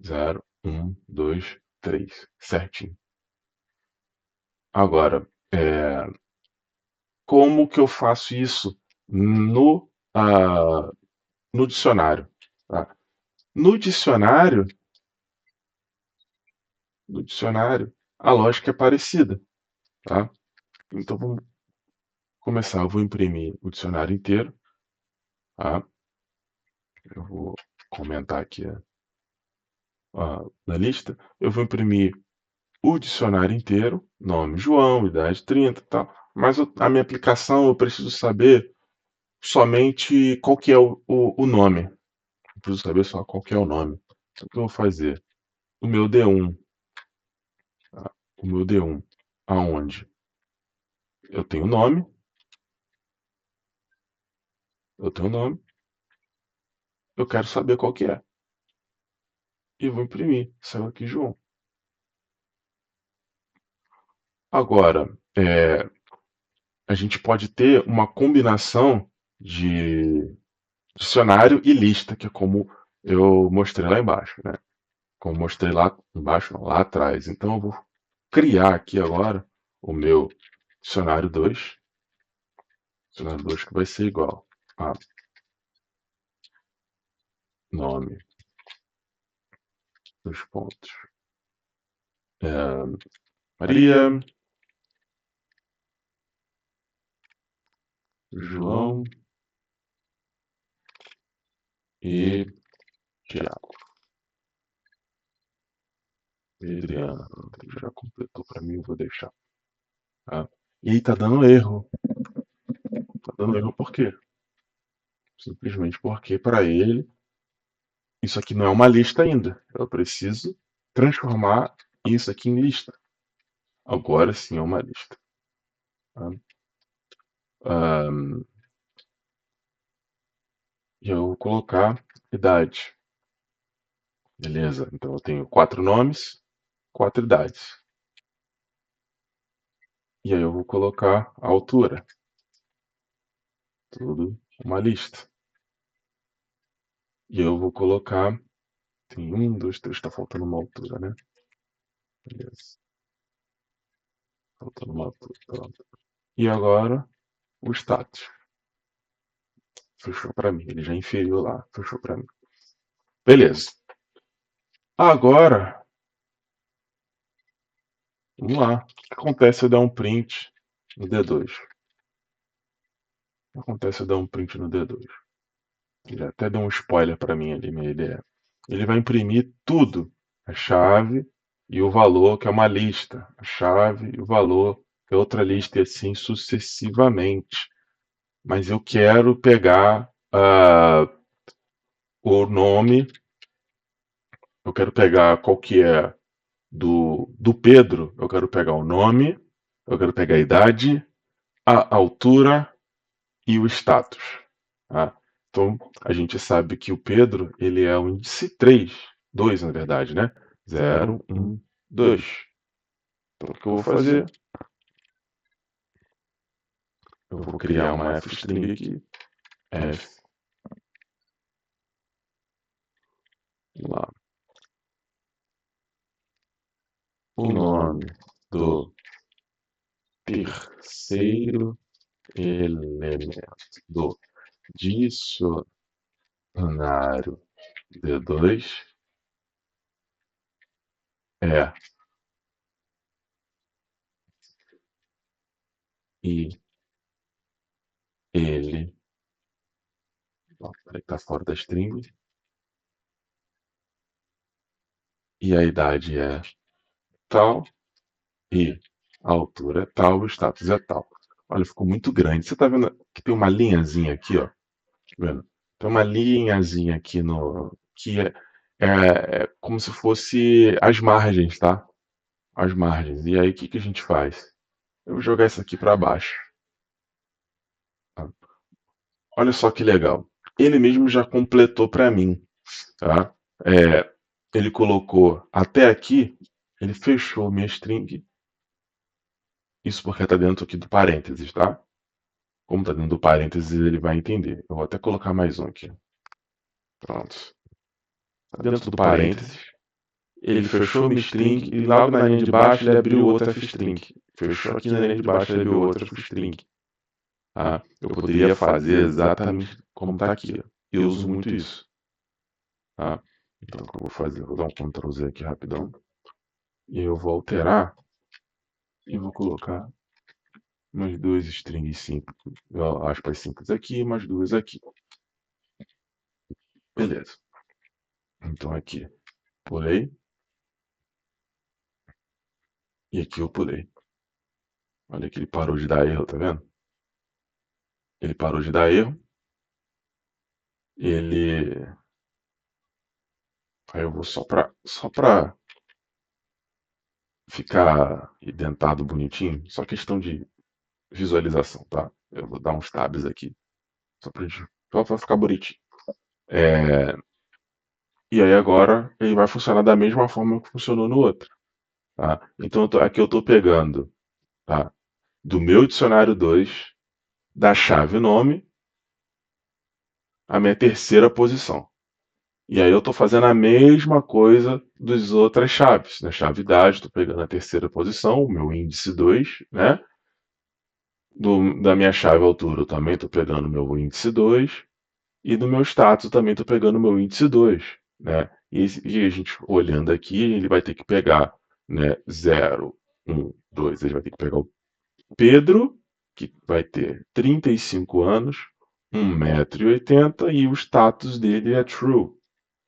Zero, um, 2, 3, certinho. Agora, como que eu faço isso no, ah, no dicionário? Tá? No dicionário, no dicionário, a lógica é parecida, tá? Então vamos começar. Eu vou imprimir o dicionário inteiro, tá? Eu vou comentar aqui na lista. Eu vou imprimir o dicionário inteiro, nome João, idade 30 e tal. Mas a minha aplicação eu preciso saber somente qual que é o nome. Eu preciso saber só qual que é o nome. Então, o que eu vou fazer? O meu D1, tá? O meu D1, aonde eu tenho nome, eu tenho nome, eu quero saber qual que é. E vou imprimir. Saiu aqui João. Agora, a gente pode ter uma combinação de dicionário e lista, que é como eu mostrei lá embaixo, né? Como mostrei lá embaixo, não, lá atrás. Então eu vou criar aqui agora o meu dicionário 2, dicionário 2 que vai ser igual a nome, dois pontos, Maria, João e Tiago. Adriana, já completou para mim, eu vou deixar. Tá? E aí tá dando erro. Tá dando erro por quê? Simplesmente porque para ele isso aqui não é uma lista ainda. Eu preciso transformar isso aqui em lista. Agora sim é uma lista. Tá? E eu vou colocar idade. Beleza? Então eu tenho 4 nomes, 4 idades. E aí eu vou colocar a altura. Tudo uma lista. E eu vou colocar. Tem 1, 2, 3, tá faltando uma altura, né? Beleza. Faltando uma altura. Pronto. E agora o status. Fechou para mim. Ele já inferiu lá. Fechou para mim. Beleza. Agora, vamos lá. O que acontece se eu der um print no D2? O que acontece se eu der um print no D2? Ele até deu um spoiler para mim ali, minha ideia. Ele vai imprimir tudo, a chave e o valor, que é uma lista, a chave e o valor, que é outra lista, e assim sucessivamente. Mas eu quero pegar o nome, eu quero pegar qual que é do Pedro, eu quero pegar o nome, eu quero pegar a idade, a altura e o status. Tá? Então, a gente sabe que o Pedro, ele é o índice 3, 2 na verdade, né? 0, 1, 2. Então, o que eu vou fazer? Eu vou criar uma f-string aqui. F. Lá. O nome do terceiro elemento do dicionário D2 é e ele. Peraí, tá fora da string. E a idade é tal. E a altura é tal. O status é tal. Olha, ficou muito grande. Você tá vendo que tem uma linhazinha aqui, ó? Tá vendo? Tem uma linhazinha aqui no. Que é como se fosse as margens, tá? As margens. E aí, o que que a gente faz? Eu vou jogar isso aqui para baixo. Tá? Olha só que legal. Ele mesmo já completou para mim, tá? Ele colocou até aqui, ele fechou minha string. Isso porque está dentro aqui do parênteses, tá? Como está dentro do parênteses, ele vai entender. Eu vou até colocar mais um aqui. Pronto. Tá dentro do parênteses. Ele fechou minha string e logo na linha de baixo ele abriu outra f-string. Fechou aqui na linha de baixo ele abriu outra f-string. Tá? Eu poderia fazer exatamente como está aqui. Eu uso muito isso. Tá? Então, o que eu vou fazer? Vou dar um Ctrl Z aqui rapidão. E eu vou alterar e vou colocar mais duas strings simples, aspas simples aqui e mais duas aqui. Beleza. Então aqui, pulei. E aqui eu pulei. Olha que ele parou de dar erro, tá vendo? Ele parou de dar erro. Ele. Aí eu vou só pra ficar identado bonitinho. Só questão de visualização, tá? Eu vou dar uns tabs aqui. Só pra ficar bonitinho. É, e aí agora ele vai funcionar da mesma forma que funcionou no outro. Tá? Então aqui eu estou pegando, tá, do meu dicionário 2 da chave nome, a minha terceira posição. E aí eu estou fazendo a mesma coisa das outras chaves. Na chave idade, estou pegando a terceira posição, o meu índice 2, né? Da minha chave altura, eu também estou pegando o meu índice 2. E do meu status, eu também estou pegando o meu índice 2. Né? E a gente olhando aqui, ele vai ter que pegar, né, 0, 1, 2. Ele vai ter que pegar o Pedro, que vai ter 35 anos, 1,80 m e o status dele é true.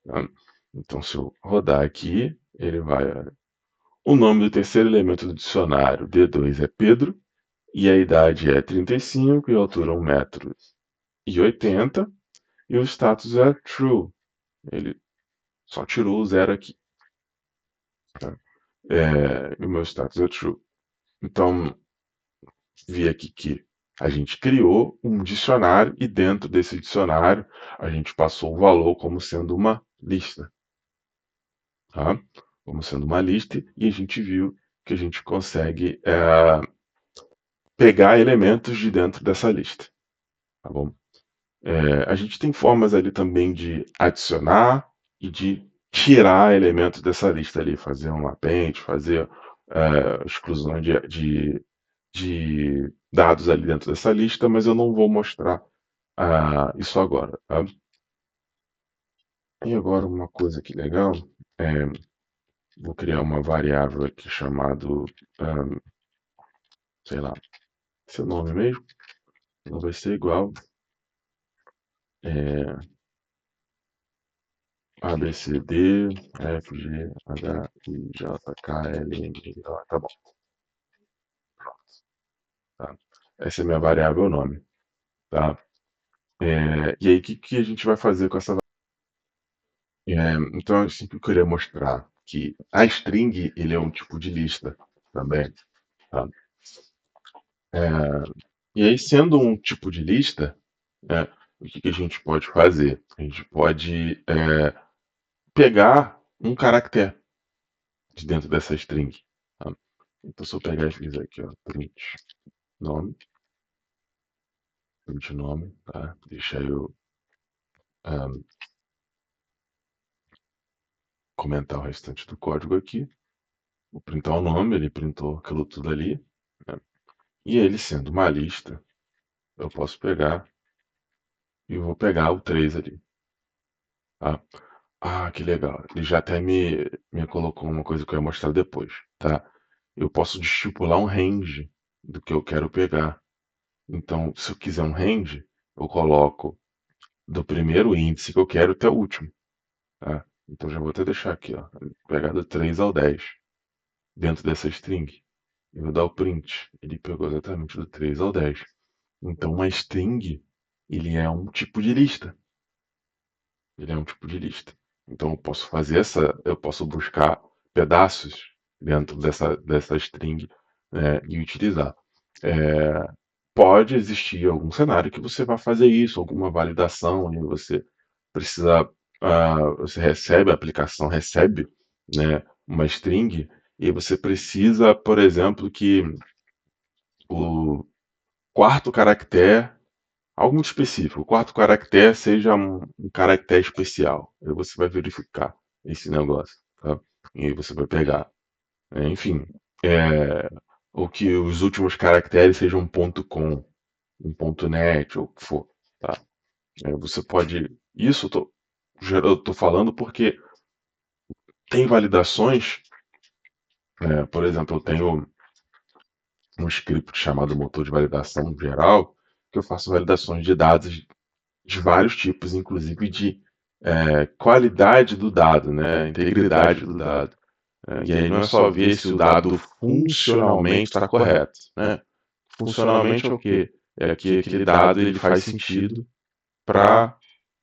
Tá? Então, se eu rodar aqui, ele vai. O nome do terceiro elemento do dicionário, D2, é Pedro, e a idade é 35 e a altura 1,80 m, e o status é true. Ele só tirou o zero aqui. Tá? E o meu status é true. Então, vi aqui que a gente criou um dicionário e dentro desse dicionário a gente passou o valor como sendo uma lista. Tá? Como sendo uma lista e a gente viu que a gente consegue pegar elementos de dentro dessa lista. Tá bom? A gente tem formas ali também de adicionar e de tirar elementos dessa lista ali, fazer um append, fazer exclusão de dados ali dentro dessa lista, mas eu não vou mostrar isso agora. Tá? E agora uma coisa que legal, é, vou criar uma variável aqui chamado, sei lá, seu nome mesmo, não vai ser igual é, A, B, C, D, F, G, H, I, J, K, L, M, N, O. Tá bom. Pronto. Tá? Essa é a minha variável nome. Tá? E aí, o que a gente vai fazer com essa então, assim que eu queria mostrar que a string ele é um tipo de lista também. Tá? É, e aí, sendo um tipo de lista, o que a gente pode fazer? A gente pode pegar um caractere. de dentro dessa string. Tá? Então, se eu pegar e fizer aqui, ó, nome, print nome, tá? Deixa eu ah, comentar o restante do código aqui. Vou printar o nome, ele printou aquilo tudo ali. Né? E ele sendo uma lista, eu posso pegar e vou pegar o 3 ali. Tá? Ah, que legal. Ele já até me colocou uma coisa que eu ia mostrar depois, tá? Eu posso estipular um range do que eu quero pegar. Então, se eu quiser um range, eu coloco do primeiro índice que eu quero até o último, tá? Então já vou até deixar aqui, ó, pegar do 3 ao 10 dentro dessa string. Eu vou dar o print. Ele pegou exatamente do 3 ao 10. Então, uma string, ele é um tipo de lista. Ele é um tipo de lista. Então eu posso buscar pedaços dentro dessa string, né, e utilizar. É, pode existir algum cenário que você vai fazer isso, alguma validação, e você precisa, você recebe, a aplicação recebe, né, uma string, e você precisa, por exemplo, que o quarto caractere, algo muito específico, o quarto caractere seja um caractere especial. Aí você vai verificar esse negócio, tá? E aí você vai pegar. Enfim, é, ou que os últimos caracteres sejam um ponto .com, um ponto .net, ou o que for, tá? Você pode... Isso eu tô falando porque tem validações, por exemplo, eu tenho um script chamado motor de validação geral, que eu faço validações de dados de vários tipos, inclusive de qualidade do dado, né? Integridade do dado. E aí não é só ver se o dado funcionalmente está correto, né? Funcionalmente é o quê? É que aquele dado ele faz sentido para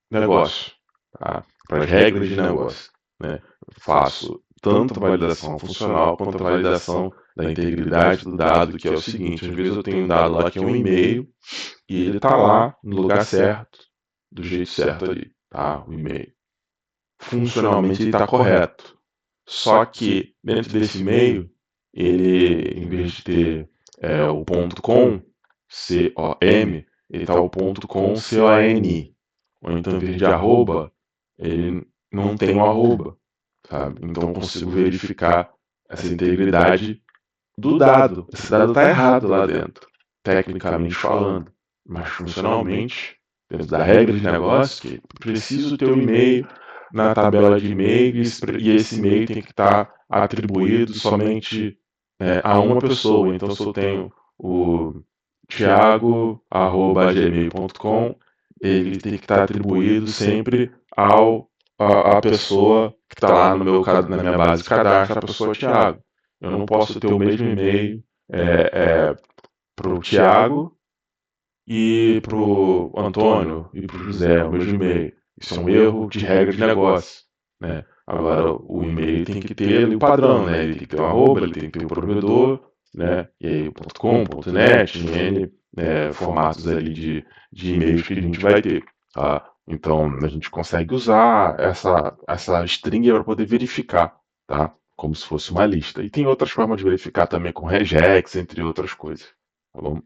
negócio, tá? Para as regras de negócio, né? Eu faço tanto a validação funcional quanto a validação da integridade do dado, que é o seguinte: às vezes eu tenho um dado lá que é um e-mail e ele está lá no lugar certo, do jeito certo ali, tá? O e-mail. Funcionalmente ele está correto. Só que dentro desse e-mail, ele, em vez de ter o ponto .com, C-O-M, ele está o ponto .com, C-O-N. Ou então, em vez de arroba, ele não tem um arroba, sabe? Então, eu consigo verificar essa integridade do dado. Esse dado está errado lá dentro, tecnicamente falando. Mas, funcionalmente, dentro da regra de negócio, que preciso ter o e-mail na tabela de e-mails e esse e-mail tem que estar atribuído somente a uma pessoa. Então, se eu tenho o thiago@gmail.com, ele tem que estar atribuído sempre à pessoa que está lá no na minha base de cadastro, a pessoa Thiago. Eu não posso ter o mesmo e-mail para o Thiago e para o Antônio e para o José, o mesmo e-mail. Isso é um erro de regra de negócio, né? Agora, o e-mail tem que ter ali o padrão, né? Ele tem que ter um arroba, ele tem que ter o provedor, né? E aí o .com, .net, N, formatos ali de e-mails que a gente vai ter, tá? Então, a gente consegue usar essa string para poder verificar, tá? Como se fosse uma lista. E tem outras formas de verificar também com regex, entre outras coisas, tá bom?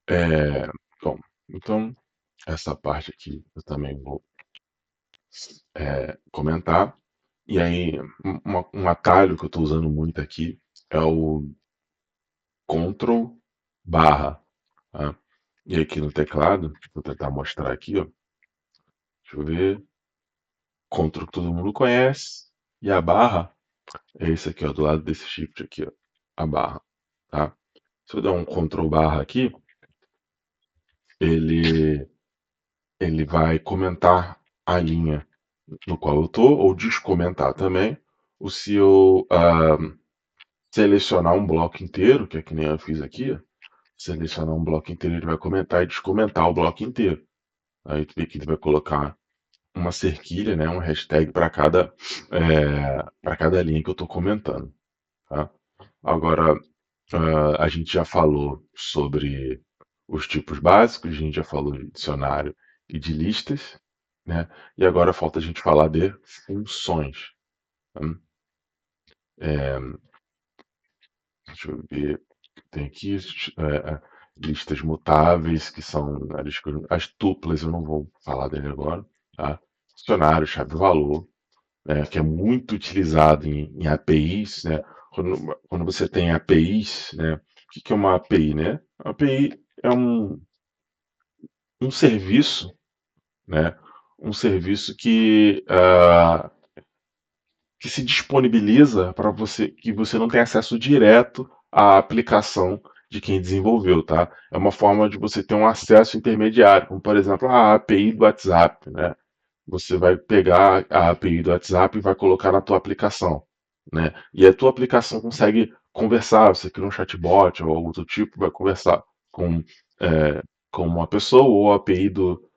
É, bom, então essa parte aqui eu também vou comentar. E aí, um atalho que eu estou usando muito aqui é o Ctrl barra. Tá? E aqui no teclado, vou tentar mostrar aqui, ó. Deixa eu ver. Ctrl que todo mundo conhece. E a barra é esse aqui, ó, do lado desse shift aqui, ó. A barra. Tá? Se eu der um Ctrl barra aqui, ele, ele vai comentar a linha no qual eu estou, ou descomentar também, ou se eu selecionar um bloco inteiro, que é que nem eu fiz aqui, ó, selecionar um bloco inteiro, ele vai comentar e descomentar o bloco inteiro. Aí tu vê que ele vai colocar uma cerquilha, né, um hashtag para cada linha que eu estou comentando. Tá? Agora, a gente já falou sobre os tipos básicos, a gente já falou de dicionário e de listas. né? E agora falta a gente falar de funções. Tá? É, deixa eu ver. Tem aqui listas mutáveis, que são as tuplas, eu não vou falar dele agora. Tá? Dicionário, chave-valor, né, que é muito utilizado em APIs. Né? Quando você tem APIs, né, o que é uma API? Né? A API é um serviço, né, um serviço que se disponibiliza para você, que você não tem acesso direto à aplicação de quem desenvolveu, tá? É uma forma de você ter um acesso intermediário, como por exemplo a API do WhatsApp, né? Você vai pegar a API do WhatsApp e vai colocar na tua aplicação, né? E a tua aplicação consegue conversar, você cria um chatbot ou algo do tipo, vai conversar com, com uma pessoa ou a API do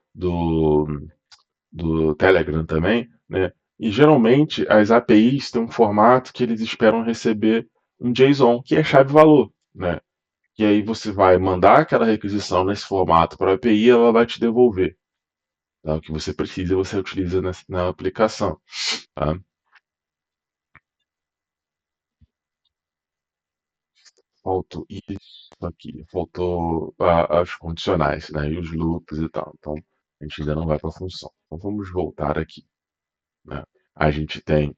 Telegram também, né? E geralmente as APIs têm um formato que eles esperam receber um JSON, que é chave-valor, né? E aí você vai mandar aquela requisição nesse formato para a API e ela vai te devolver. Tá? O que você precisa você utiliza na aplicação. Tá? Faltou isso aqui, faltou as condicionais, né? E os loops e tal. Então a gente ainda não vai para a função. Então vamos voltar aqui. Né? A gente tem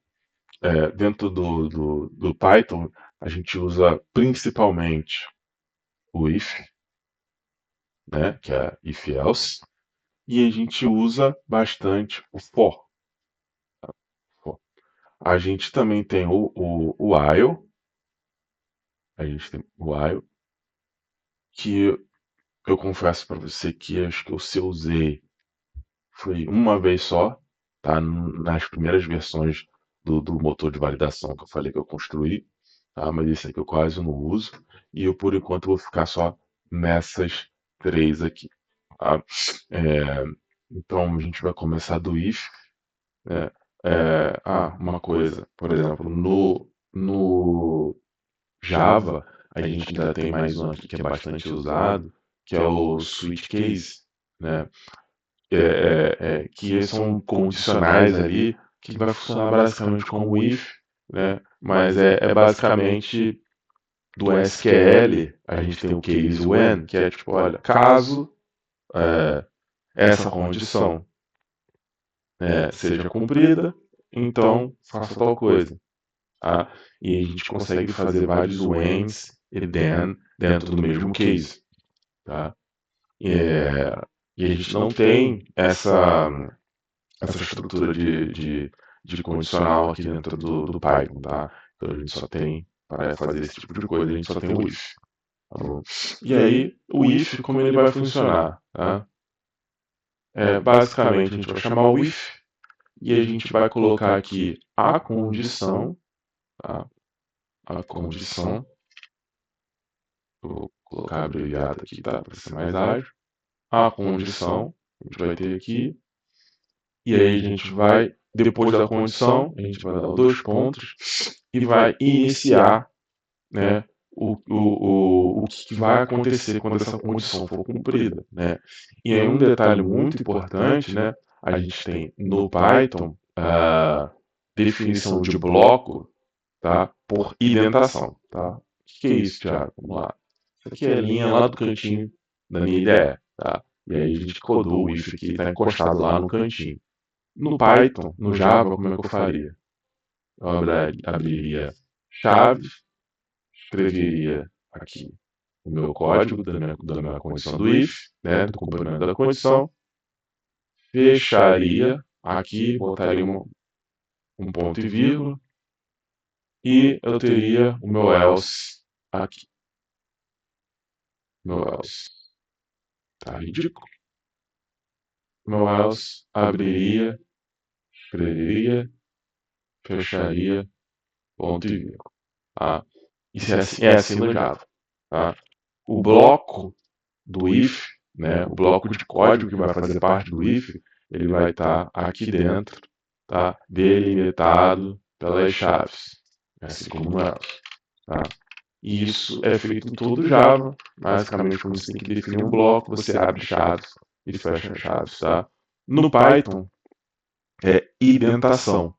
dentro do Python, a gente usa principalmente o if, né, que é if else, e a gente usa bastante o for. For. A gente também tem o while, a gente tem o while, que eu confesso para você que acho que o se eu usei foi uma vez só, tá? Nas primeiras versões do motor de validação que eu falei que eu construí, tá? Mas esse aqui eu quase não uso. E eu, por enquanto, vou ficar só nessas três aqui, tá? É, então, a gente vai começar do if, né? Uma coisa, por exemplo, no Java, a gente ainda tem mais um aqui que é bastante usado, que é o switch case, né? Que são condicionais ali, que vai funcionar basicamente como if, né? Mas é basicamente do SQL, a gente tem o case when, que é tipo, olha, caso é, essa condição seja cumprida, então faça tal coisa. Tá? E a gente consegue fazer vários whens e then dentro do mesmo case. Tá? É, e a gente não tem essa estrutura de condicional aqui dentro do Python, tá? Então a gente só tem, para fazer esse tipo de coisa, a gente só tem o if. Tá bom? E aí, o if, como ele vai funcionar? Tá? Basicamente, a gente vai chamar o if e a gente vai colocar aqui a condição, tá? A condição, vou colocar abreviado aqui, tá? Para ser mais ágil. A condição, a gente vai ter aqui, e aí a gente vai, depois da condição, a gente vai dar dois pontos e vai iniciar, né, o que vai acontecer quando essa condição for cumprida, né? E aí um detalhe muito importante, né? A gente tem no Python a definição de bloco, tá? Por indentação, tá? O que é isso, Thiago? Vamos lá. Isso aqui é a linha lá do cantinho da minha IDE, tá? E aí a gente codou o if que está encostado lá no cantinho. No Python, no Java, como é que eu faria? Eu abriria chaves, escreveria aqui o meu código da minha condição do if, né, do complemento da condição, fecharia aqui, botaria um ponto e vírgula, e eu teria o meu else aqui. Meu else. Tá ridículo. Meu else abriria, escreveria, fecharia, ponto e vírgula. Tá? Isso é assim no Java. Tá? O bloco do if, né, o bloco de código que vai fazer parte do if, ele vai estar aqui dentro, tá, delimitado pelas chaves, assim como no else. Tá? E isso é feito em todo Java. Basicamente, quando você tem que definir um bloco, você abre chaves e fecha chaves. Tá? No Python, é identação.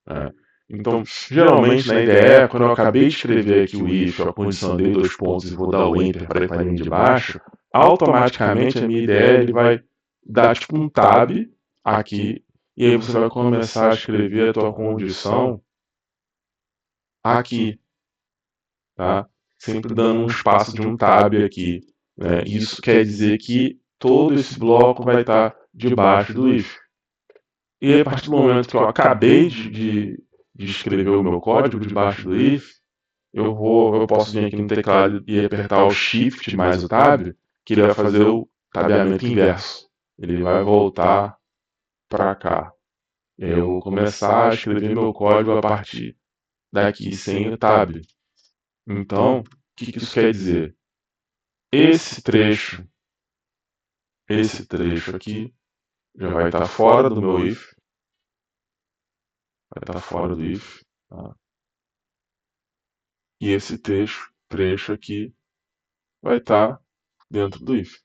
Né? Então, geralmente na IDE, quando eu acabei de escrever aqui o if, a condição dei dois pontos e vou dar o enter para ir para a linha de baixo, automaticamente a minha IDE ele vai dar tipo um tab aqui, e aí você vai começar a escrever a tua condição aqui, tá? Sempre dando um espaço de um tab aqui. Né? Isso quer dizer que todo esse bloco vai estar debaixo do if. E a partir do momento que eu acabei de escrever o meu código debaixo do if, eu posso vir aqui no teclado e apertar o Shift mais o Tab, que ele vai fazer o tabeamento inverso. Ele vai voltar para cá. Eu vou começar a escrever meu código a partir daqui sem o Tab. Então, o que isso quer dizer? Esse trecho, esse trecho aqui, já vai estar fora do meu if, vai estar fora do if, tá? E esse trecho aqui vai estar dentro do if,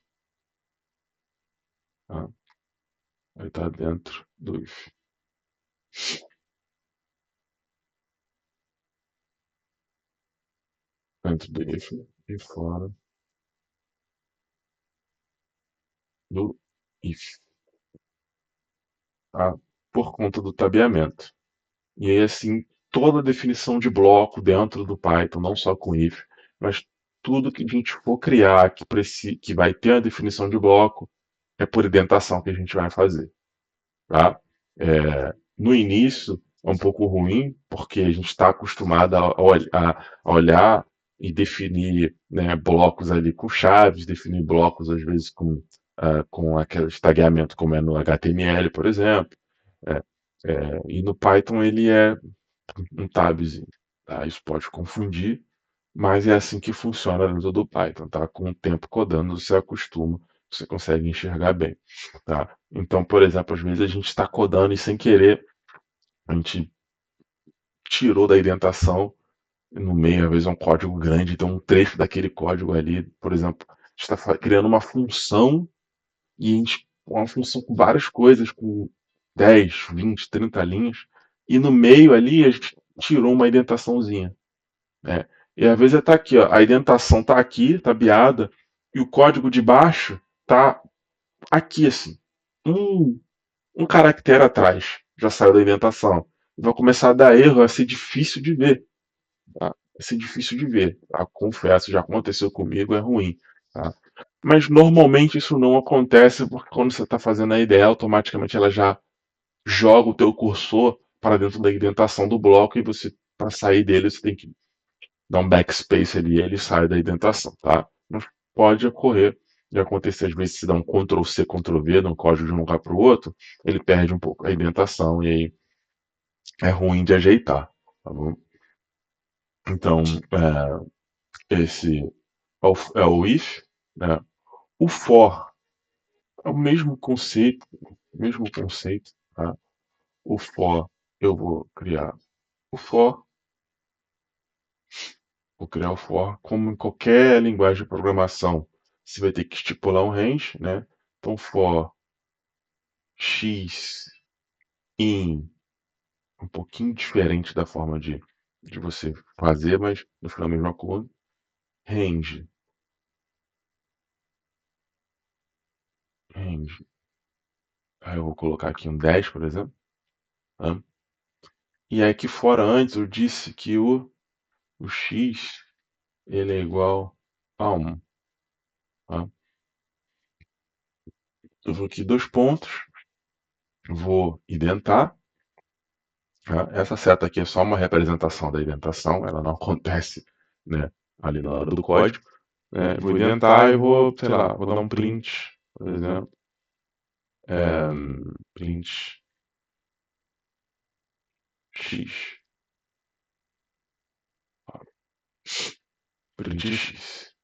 tá? Vai estar dentro do if. Dentro do if e fora do if, tá? Por conta do tabeamento. E aí, assim, toda a definição de bloco dentro do Python, não só com if, mas tudo que a gente for criar que vai ter a definição de bloco, é por indentação que a gente vai fazer. Tá? No início é um pouco ruim, porque a gente está acostumado a olhar e definir, né, blocos ali com chaves, definir blocos às vezes com aquele tagueamento como é no HTML, por exemplo. É, e no Python ele é um tabzinho. Tá? Isso pode confundir, mas é assim que funciona dentro do Python. Tá? Com o tempo codando, você acostuma, você consegue enxergar bem. Tá? Então, por exemplo, às vezes a gente está codando e sem querer a gente tirou da indentação no meio, às vezes é um código grande, então um trecho daquele código ali, por exemplo, a gente está criando uma função e a gente, uma função com várias coisas, com 10, 20, 30 linhas, e no meio ali a gente tirou uma indentaçãozinha. Né? E às vezes está aqui, ó, a indentação está aqui, tabeada, e o código de baixo está aqui assim. Um, um caractere atrás, já saiu da indentação. Vai começar a dar erro, vai ser difícil de ver. Tá? Vai ser difícil de ver. Tá? Confesso, já aconteceu comigo, é ruim. Tá? Mas normalmente isso não acontece porque quando você está fazendo a ideia, automaticamente ela já joga o teu cursor para dentro da indentação do bloco e você, para sair dele, você tem que dar um backspace ali e ele sai da indentação. Tá? Mas pode ocorrer de acontecer, às vezes, se dá um Ctrl C, Ctrl V no código de um lugar para o outro, ele perde um pouco a indentação e aí é ruim de ajeitar. Tá bom? Então, esse é o if, né? O for é o mesmo conceito, tá? O for, eu vou criar o for como em qualquer linguagem de programação. Você vai ter que estipular um range, né? Então for x in, um pouquinho diferente da forma de você fazer, mas no final a mesma coisa. Range, range. Aí eu vou colocar aqui um 10, por exemplo. Tá? E aí aqui fora antes eu disse que o x ele é igual a 1. Tá? Eu vou aqui dois pontos, vou identar. Tá? Essa seta aqui é só uma representação da indentação, ela não acontece, né, ali na hora do código. Né? Vou identar e vou, sei lá, vou dar um print, por exemplo. É, print x. Print x.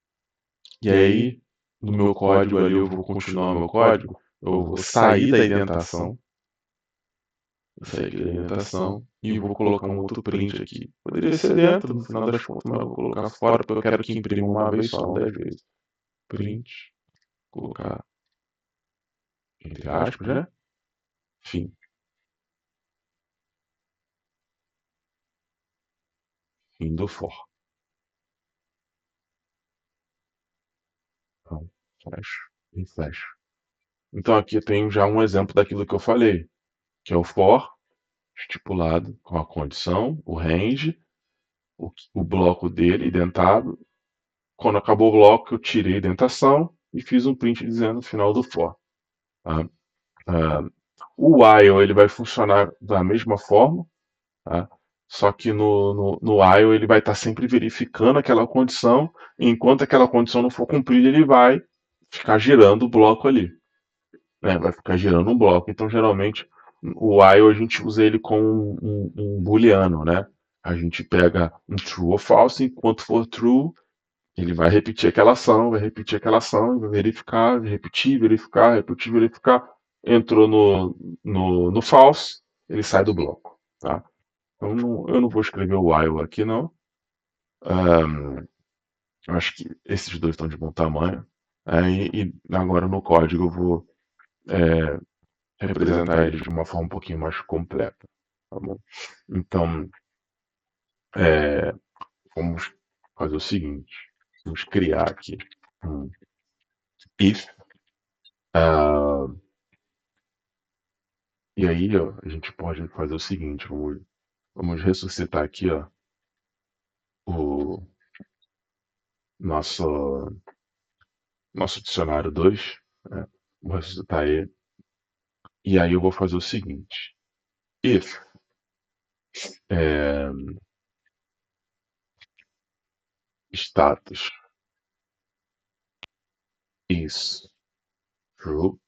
E aí, no meu código ali, eu vou continuar o meu código, eu vou sair da indentação, e vou colocar um outro print aqui. Poderia ser dentro, no final das contas, mas eu vou colocar fora, porque eu quero que imprima uma vez só, não 10 vezes. Print, colocar entre aspas, né? Fim. indo for. Então, fecho e fecho. Então aqui eu tenho já um exemplo daquilo que eu falei, que é o for estipulado com a condição, o range, o bloco dele identado. Quando acabou o bloco, eu tirei a indentação e fiz um print dizendo o final do for. Tá? Ah, o while ele vai funcionar da mesma forma, tá? Só que no while ele vai estar sempre verificando aquela condição, e enquanto aquela condição não for cumprida, ele vai ficar girando o bloco ali, né? Vai ficar girando um bloco. Então, geralmente, o while a gente usa ele com um booleano, né? A gente pega um true ou false, enquanto for true, ele vai repetir aquela ação, vai repetir aquela ação, vai verificar, repetir, verificar, repetir, verificar. Entrou no false, ele sai do bloco, tá? Então, eu não vou escrever o while aqui, não. Eu acho que esses dois estão de bom tamanho. E agora no código eu vou representar eles de uma forma um pouquinho mais completa, tá bom? Então, é, vamos fazer o seguinte. Vamos criar aqui um if. ah, e aí, ó, a gente pode fazer o seguinte. Vamos ressuscitar aqui, ó, o nosso, nosso dicionário 2, né? Vou ressuscitar ele. E aí eu vou fazer o seguinte. If é, status is true,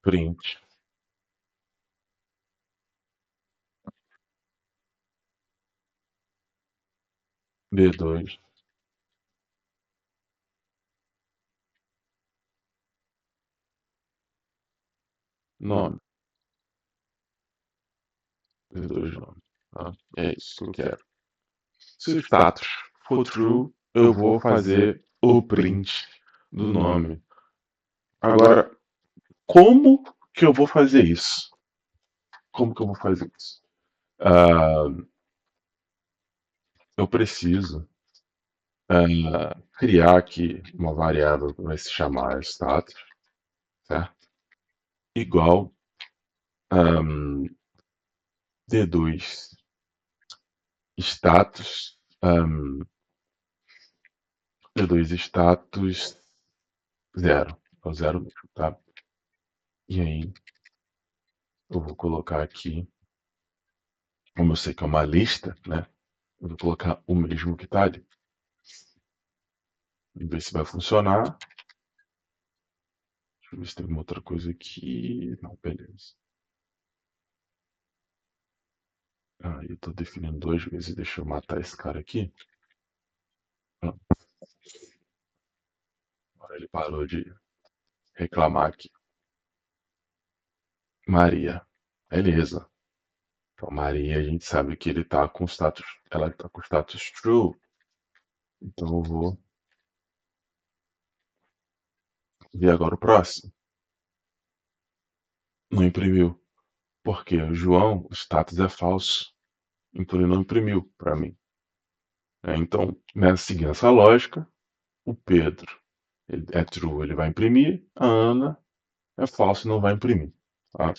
print D2 nome. D2 nome. Tá? É isso que eu quero. Se o status for true, eu vou fazer o print do nome. Agora, como que eu vou fazer isso? Como que eu vou fazer isso? Ah, eu preciso criar aqui uma variável que vai se chamar status, certo? Igual D2 status, D2 status zero, é o zero mesmo, tá? E aí eu vou colocar aqui, como eu sei que é uma lista, né? Eu vou colocar o mesmo que tá ali. Vamos ver se vai funcionar. Deixa eu ver se tem alguma outra coisa aqui. Não, beleza. Ah, eu tô definindo duas vezes. Deixa eu matar esse cara aqui. Ah, agora ele parou de reclamar aqui. Maria. Beleza. Então, Maria, a gente sabe que ele tá com status. Ela tá com status true. Então eu vou ver agora o próximo. Não imprimiu. Porque o João, o status é falso. Então ele não imprimiu para mim. Então, seguindo essa lógica, o Pedro é true, ele vai imprimir. A Ana é falso e não vai imprimir. Tá?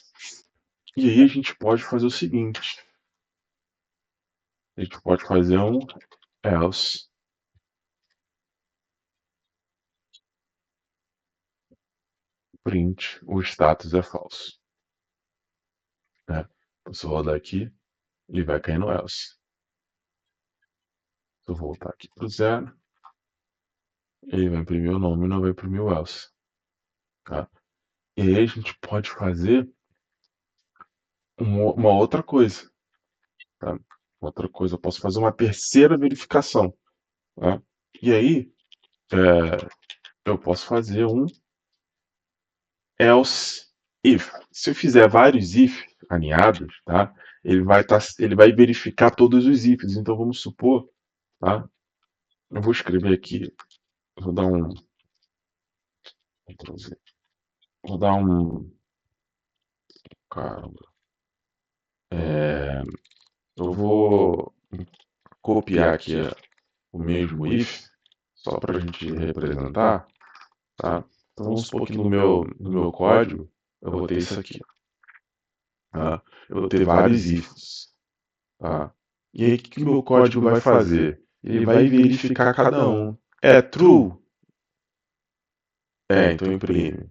E aí a gente pode fazer o seguinte. A gente pode fazer um else print, o status é falso. Né? Então, se eu rodar aqui, ele vai cair no else. Se eu voltar aqui para o zero, ele vai imprimir o nome e não vai imprimir o else. Tá? E aí a gente pode fazer uma outra coisa. Tá? Outra coisa, eu posso fazer uma terceira verificação. Tá? E aí, eu posso fazer um else if. Se eu fizer vários if alinhados, tá? Ele vai verificar todos os ifs. Então vamos supor, tá? Eu vou escrever aqui, vou dar um, Ctrl+Z. Vou dar um, caramba, É, eu vou copiar aqui o mesmo if, só para a gente representar, tá? Então vamos supor que no meu código eu vou ter isso aqui, tá? Eu vou ter vários ifs, tá? E aí o que o meu código vai fazer? Ele vai verificar cada um. É true? É, então imprime.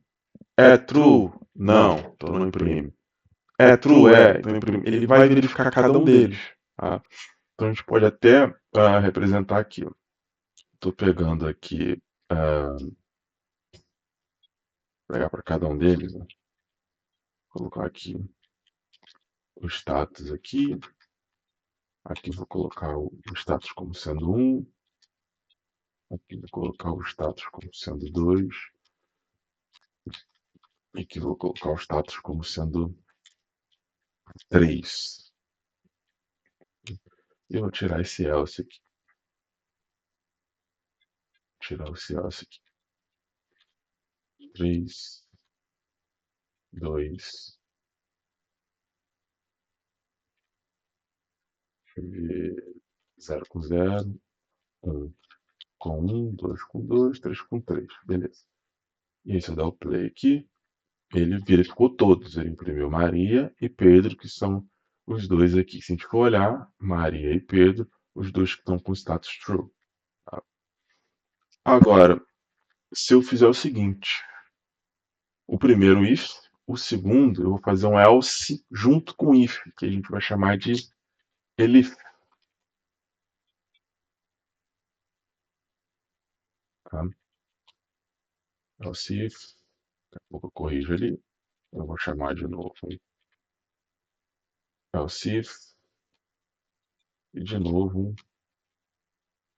É true? Não, então não imprime. É true? É, então imprime. Ele vai verificar cada um deles, tá? Então a gente pode até representar aqui. Estou pegando aqui, pegar para cada um deles, né? Colocar aqui o status aqui. Aqui vou colocar o status como sendo 1. Aqui vou colocar o status como sendo 2. E aqui vou colocar o status como sendo 3. E eu vou tirar esse else aqui. Tirar esse else aqui. 3, 2, 0 com 0, 1 com 1, 2 com 2, 3 com 3. Beleza. E aí se eu der o play aqui, ele verificou todos. Ele imprimiu Maria e Pedro, que são os dois aqui. Se a gente for olhar, Maria e Pedro, os dois que estão com status true. Tá? Agora, se eu fizer o seguinte, o primeiro if, o segundo eu vou fazer um else junto com if, que a gente vai chamar de elif. Tá? Else if, daqui a pouco eu corrijo ali, eu vou chamar de novo else if, e de novo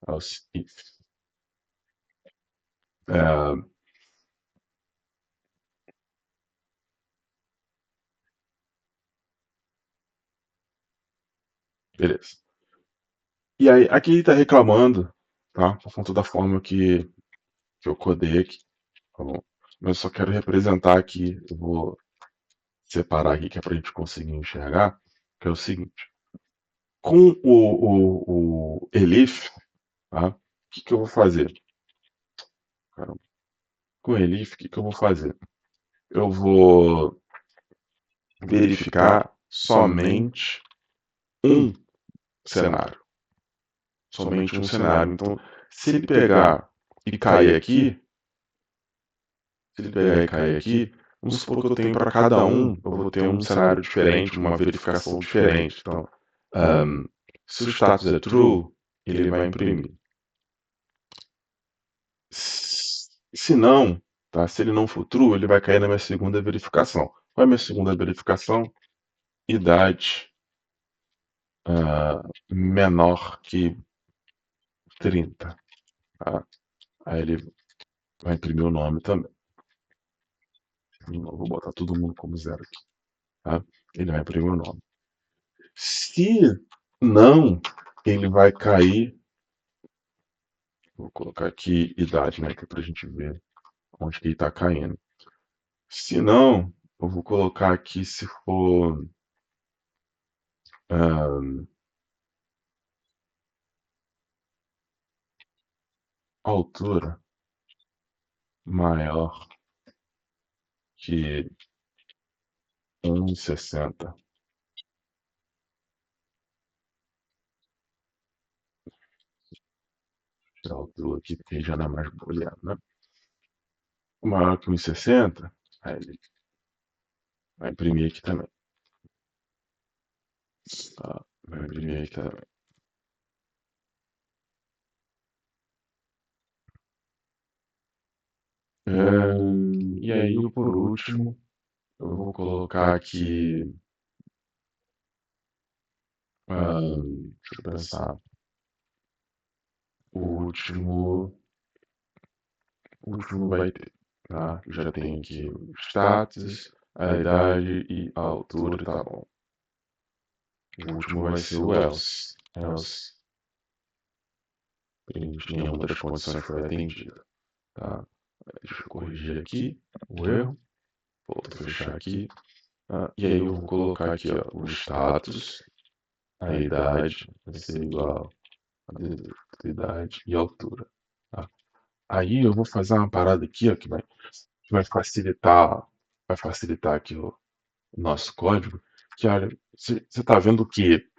else if. É, beleza. E aí, aqui ele está reclamando, tá? Por conta da forma que eu codei aqui, tá bom? Mas eu só quero representar aqui, eu vou separar aqui que é para a gente conseguir enxergar, que é o seguinte. Com o Elif, tá? O que eu vou fazer? Caramba. Com o Elif, o que eu vou fazer? Eu vou verificar somente um cenário. Somente um cenário. Então, se ele pegar e cair aqui, se ele pegar e cair aqui, vamos supor que eu tenho para cada um, eu vou ter um cenário diferente, uma verificação diferente. Então, se o status é true, ele vai imprimir. Se não, tá? Se ele não for true, ele vai cair na minha segunda verificação. Qual é a minha segunda verificação? Idade menor que 30. Tá? Aí ele vai imprimir o nome também. Vou botar todo mundo como zero aqui. Tá? Ele vai imprimir o nome. Se não, ele vai cair. Vou colocar aqui idade, né? Que é pra gente ver onde que ele tá caindo. Se não, eu vou colocar aqui se for altura maior que 1,60. Tirar a altura aqui porque já não é mais booleano, né? Maior que 1,60, aí ele vai imprimir aqui também. Tá? Vai imprimir aqui também. E aí, por último, eu vou colocar aqui. Deixa eu pensar. O último vai ter. Tá? Já tem aqui o status, a idade e a altura, tá bom. O último vai ser o else. Else. Nenhuma das condições foi atendida. Tá? Deixa eu corrigir aqui o erro. Vou fechar aqui. E aí eu vou colocar aqui, ó, o status, a idade vai ser igual a idade e altura. Tá? Aí eu vou fazer uma parada aqui, ó, vai facilitar aqui o nosso código. Que olha, você está vendo que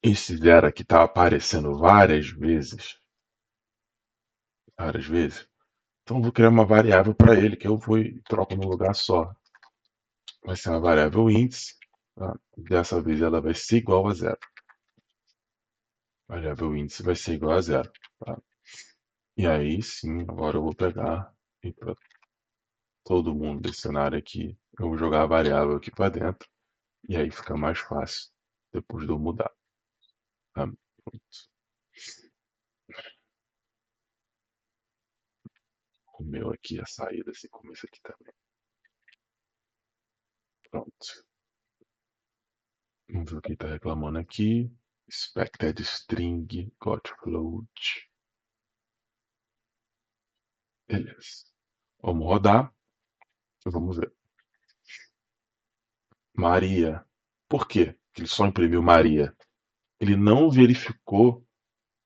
esse zero aqui está aparecendo várias vezes. Então eu vou criar uma variável para ele que eu vou e troco num lugar só. Vai ser uma variável índice. Tá? Dessa vez ela vai ser igual a zero. Variável índice vai ser igual a zero. Tá? E aí sim, agora eu vou pegar e para todo mundo desse cenário aqui, eu vou jogar a variável aqui para dentro. E aí fica mais fácil depois de eu mudar. Tá? Pronto. Comeu aqui a saída, assim como esse aqui também. Pronto. Vamos ver o que está reclamando aqui. Expected string got float. Beleza. Vamos rodar e vamos ver. Maria. Por quê que ele só imprimiu Maria? Ele não verificou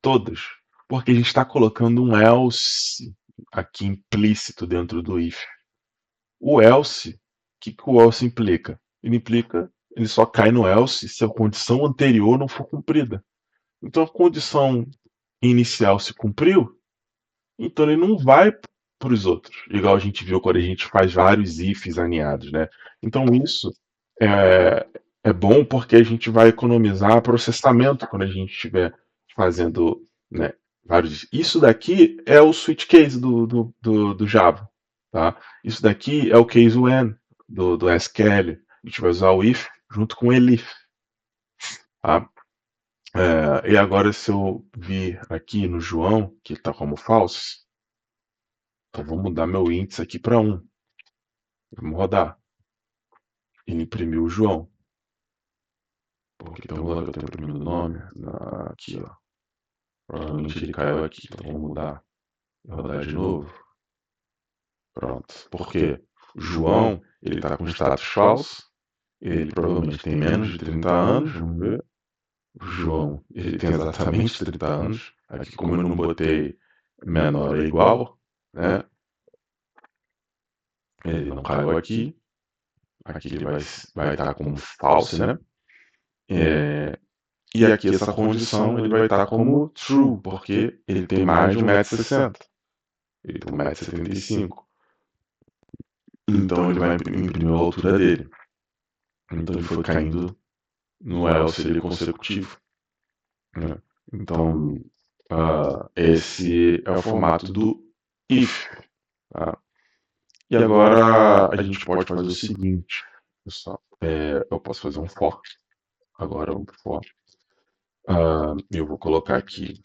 todas. Porque a gente está colocando um else aqui implícito dentro do if. O else, que o else implica? Ele só cai no else se a condição anterior não for cumprida. Então a condição inicial se cumpriu, então ele não vai para os outros, igual a gente viu quando a gente faz vários ifs aninhados, né? Então isso é, é bom porque a gente vai economizar processamento quando a gente estiver fazendo, né, vários. Isso daqui é o switch case do Java, tá? Isso daqui é o case when do SQL. A gente vai usar o if junto com o elif, tá? E agora se eu vir aqui no João, que está como false, então vou mudar meu índice aqui para 1. Vamos rodar. Ele imprimiu o João. Porque tem um lugar que eu estou imprimindo o nome. Aqui, ó. Provavelmente ele caiu aqui. Então vamos mudar. Vou rodar de novo. Pronto. Por quê? O João, ele está com status false. Ele provavelmente tem menos de 30 anos. Vamos ver. O João, ele tem exatamente 30 anos. Aqui, como eu não botei menor ou igual, né? Ele não caiu aqui. Aqui ele vai estar como false, né? E aqui essa condição ele vai estar como true, porque ele tem mais de 1,60 m. Ele tem 1,75 m. Então ele vai imprimir a altura dele. Então ele foi caindo no else ali consecutivo. Né? Então esse é o formato do if. Tá? E agora a gente pode fazer o seguinte, pessoal. Eu posso fazer um for. Agora um for. Eu vou colocar aqui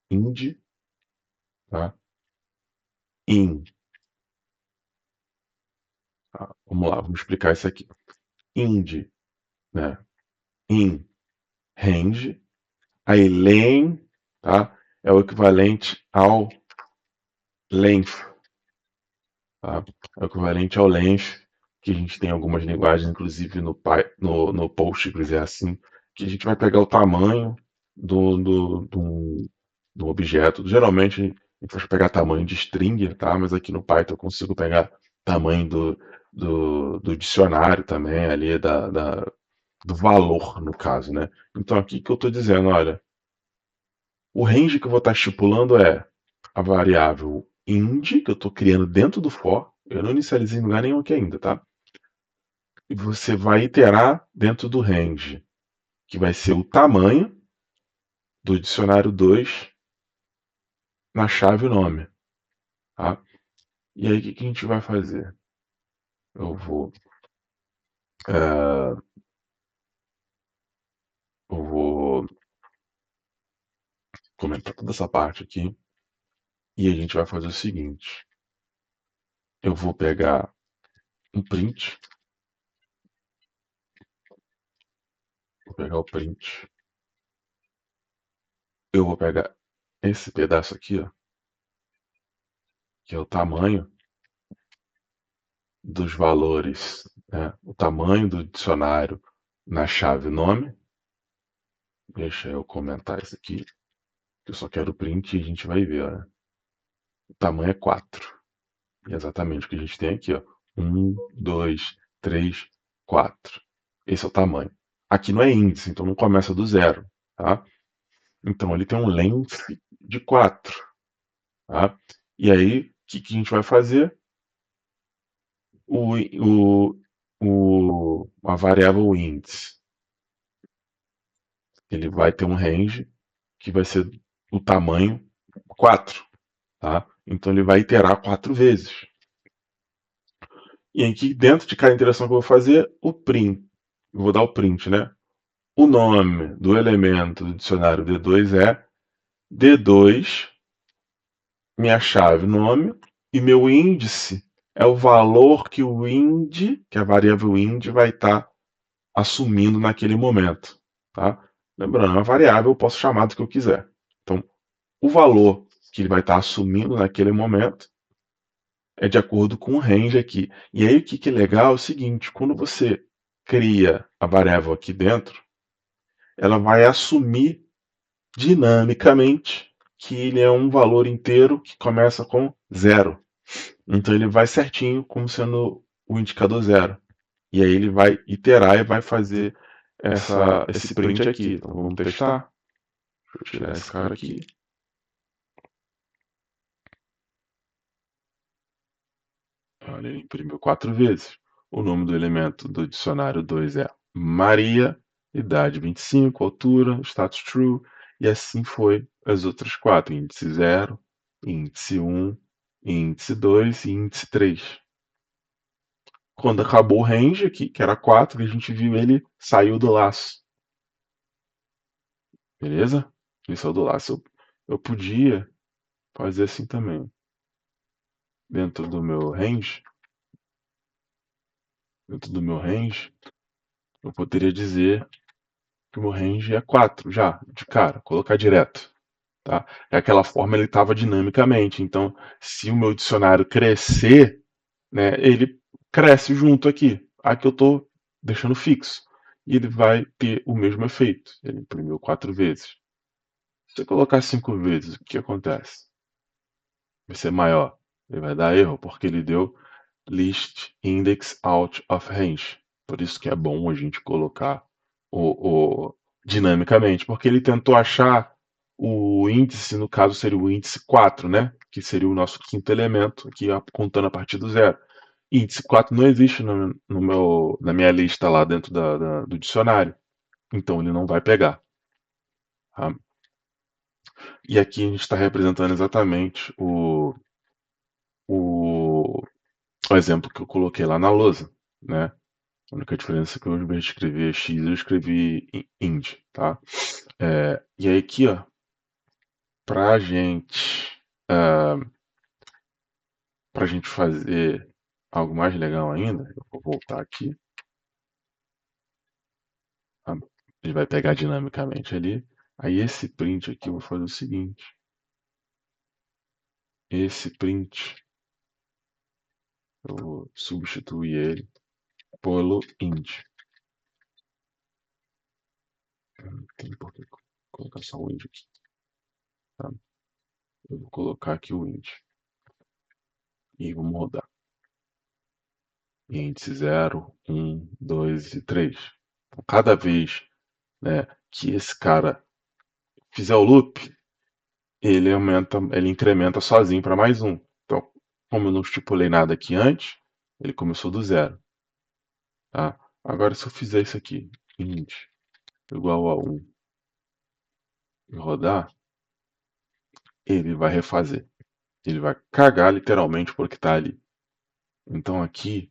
ind, tá? In. Tá? Vamos lá, vamos explicar isso aqui. Ind, né? In range. Aí len, tá? É o equivalente ao length, tá? É o equivalente ao length, que a gente tem algumas linguagens, inclusive no Postgres é assim, que a gente vai pegar o tamanho do objeto. Geralmente a gente vai pegar tamanho de string, tá? Mas aqui no Python eu consigo pegar tamanho do dicionário também, ali do valor, no caso, né? Então aqui que eu estou dizendo, olha, o range que eu vou estar estipulando é a variável int, que eu estou criando dentro do for, eu não inicializei em lugar nenhum aqui ainda, tá? E você vai iterar dentro do range, que vai ser o tamanho do dicionário 2 na chave nome, tá? E aí o que a gente vai fazer? Eu vou, é, eu vou comentar toda essa parte aqui e a gente vai fazer o seguinte: eu vou pegar um print, vou pegar o print, eu vou pegar esse pedaço aqui, ó, que é o tamanho, dos valores, né, o tamanho do dicionário na chave nome. Deixa eu comentar isso aqui, que eu só quero o print e a gente vai ver, né? O tamanho é 4. E é exatamente o que a gente tem aqui, ó. 1, 2, 3, 4. Esse é o tamanho. Aqui não é índice, então não começa do zero, tá? Então ele tem um length de 4, tá? E aí, o que a gente vai fazer? A variável índice, ele vai ter um range que vai ser o tamanho 4, tá? Então ele vai iterar 4 vezes. E aqui dentro de cada interação que eu vou fazer, o print. Eu vou dar o print, né? O nome do elemento do dicionário D2 é D2, minha chave nome, e meu índice é o valor que o ind, que a variável ind vai estar assumindo naquele momento, tá? Lembrando, é uma variável eu posso chamar do que eu quiser. Então, o valor que ele vai estar assumindo naquele momento é de acordo com o range aqui. E aí o que é legal é o seguinte, quando você cria a variável aqui dentro, ela vai assumir dinamicamente que ele é um valor inteiro que começa com zero. Então ele vai certinho como sendo o indicador zero. E aí ele vai iterar e vai fazer esse print aqui. Então vamos testar. Deixa eu tirar esse cara aqui. Olha, ele imprimiu 4 vezes. O nome do elemento do dicionário 2 é Maria, idade 25, altura, status true, e assim foi as outras 4, índice 0, índice 1, índice 2 e índice 3. Quando acabou o range aqui, que era 4, a gente viu ele saiu do laço. Beleza? Ele saiu do laço. Eu podia fazer assim também. Dentro do meu range, dentro do meu range, eu poderia dizer que o meu range é 4 já, de cara, colocar direto. Tá? Daquela forma ele estava dinamicamente. Então, se o meu dicionário crescer, né, ele cresce junto aqui. Aqui eu estou deixando fixo. E ele vai ter o mesmo efeito. Ele imprimiu 4 vezes. Se eu colocar 5 vezes, o que acontece? Vai ser maior. Ele vai dar erro, porque ele deu list index out of range. Por isso que é bom a gente colocar o dinamicamente, porque ele tentou achar o índice, no caso seria o índice 4, né? Que seria o nosso quinto elemento, aqui contando a partir do zero. Índice 4 não existe na minha lista lá dentro do dicionário. Então ele não vai pegar. Tá? E aqui a gente está representando exatamente o, o exemplo que eu coloquei lá na lousa, né? A única diferença é que eu, ao invés de escrever X, eu escrevi int, tá? E aí aqui, ó, pra gente, ah, pra gente fazer algo mais legal ainda, eu vou voltar aqui, tá? Ele vai pegar dinamicamente ali. Aí esse print aqui eu vou fazer o seguinte, esse print, eu vou substituir ele pelo int. Não tem por que colocar só o int aqui, tá? Eu vou colocar aqui o int e vamos rodar. Índice 0, 1, 2 e 3. Então, cada vez, né, que esse cara fizer o loop, ele incrementa sozinho para mais um. Então, como eu não estipulei nada aqui antes, ele começou do zero. Tá? Agora, se eu fizer isso aqui, int igual a 1 e rodar, ele vai refazer. Ele vai cagar literalmente porque está ali. Então aqui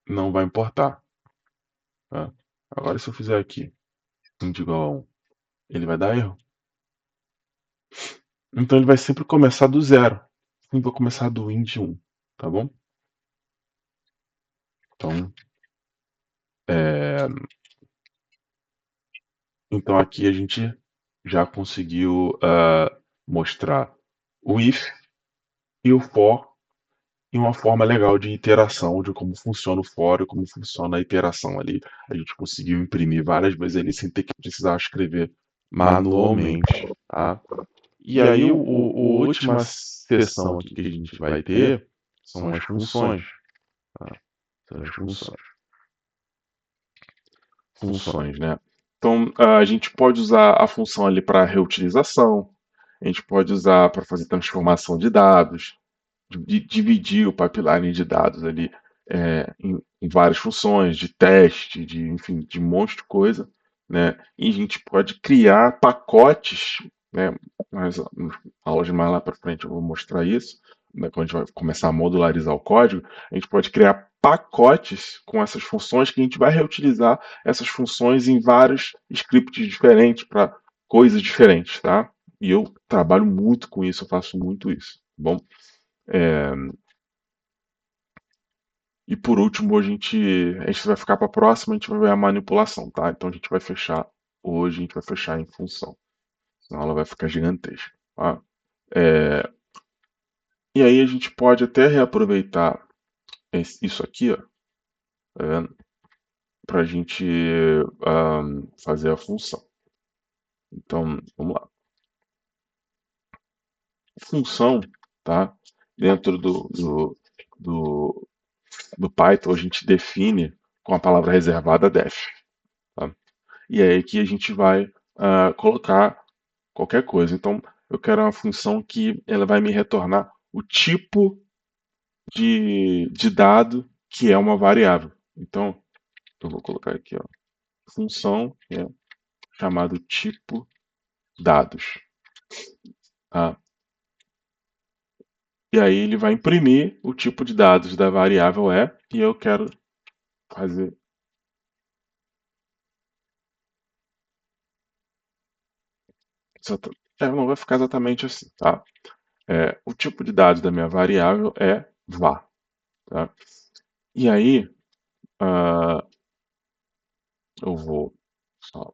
não vai importar. Tá? Agora, se eu fizer aqui int igual a 1, ele vai dar erro. Então ele vai sempre começar do zero. Sempre vou começar do int 1, tá bom? Então, é, então aqui a gente já conseguiu mostrar o if e o for e uma forma legal de interação de como funciona o fórum, como funciona a interação ali. A gente conseguiu imprimir várias vezes ali sem ter que precisar escrever manualmente, tá? E aí, a última sessão aqui que a gente vai ter são as funções, tá? São as funções, né? Então, a gente pode usar a função ali para reutilização, a gente pode usar para fazer transformação de dados, dividir o pipeline de dados ali em várias funções, de teste, de, enfim, de um monte de coisa, né? E a gente pode criar pacotes, né? Nas aulas mais lá para frente eu vou mostrar isso, né? Quando a gente vai começar a modularizar o código, a gente pode criar pacotes com essas funções que a gente vai reutilizar essas funções em vários scripts diferentes para coisas diferentes, tá? E eu trabalho muito com isso, eu faço muito isso, tá bom? É, e por último, a gente vai ficar para a próxima, a gente vai ver a manipulação, tá? Então a gente vai fechar hoje, a gente vai fechar em função, senão ela vai ficar gigantesca, tá? É, e aí a gente pode até reaproveitar isso aqui, ó, tá vendo? Para a gente fazer a função. Então, vamos lá. Função, tá? Dentro do, do Python, a gente define com a palavra reservada def. Tá? E é aí que a gente vai colocar qualquer coisa. Então, eu quero uma função que ela vai me retornar o tipo de dado que é uma variável. Então, eu vou colocar aqui, ó, função que é chamado tipo dados. Tá? E aí ele vai imprimir o tipo de dados da variável e eu quero fazer. Não vai ficar exatamente assim, tá? O tipo de dados da minha variável é var. Tá? E aí, ah, eu vou só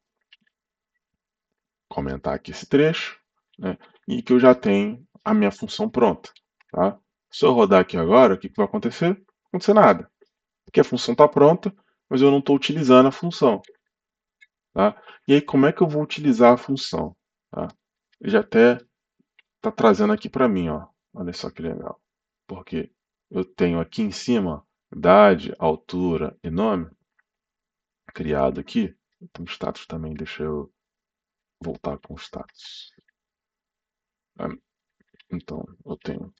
comentar aqui esse trecho, né? E que eu já tenho a minha função pronta, tá? Se eu rodar aqui agora, o que vai acontecer? Não vai acontecer nada, porque a função está pronta, mas eu não estou utilizando a função, tá? E aí, como é que eu vou utilizar a função? Tá? Ele já até está trazendo aqui para mim, ó. Olha só que legal, porque eu tenho aqui em cima idade, altura e nome criado aqui. Então, status também, deixa eu voltar com o status. Então, eu tenho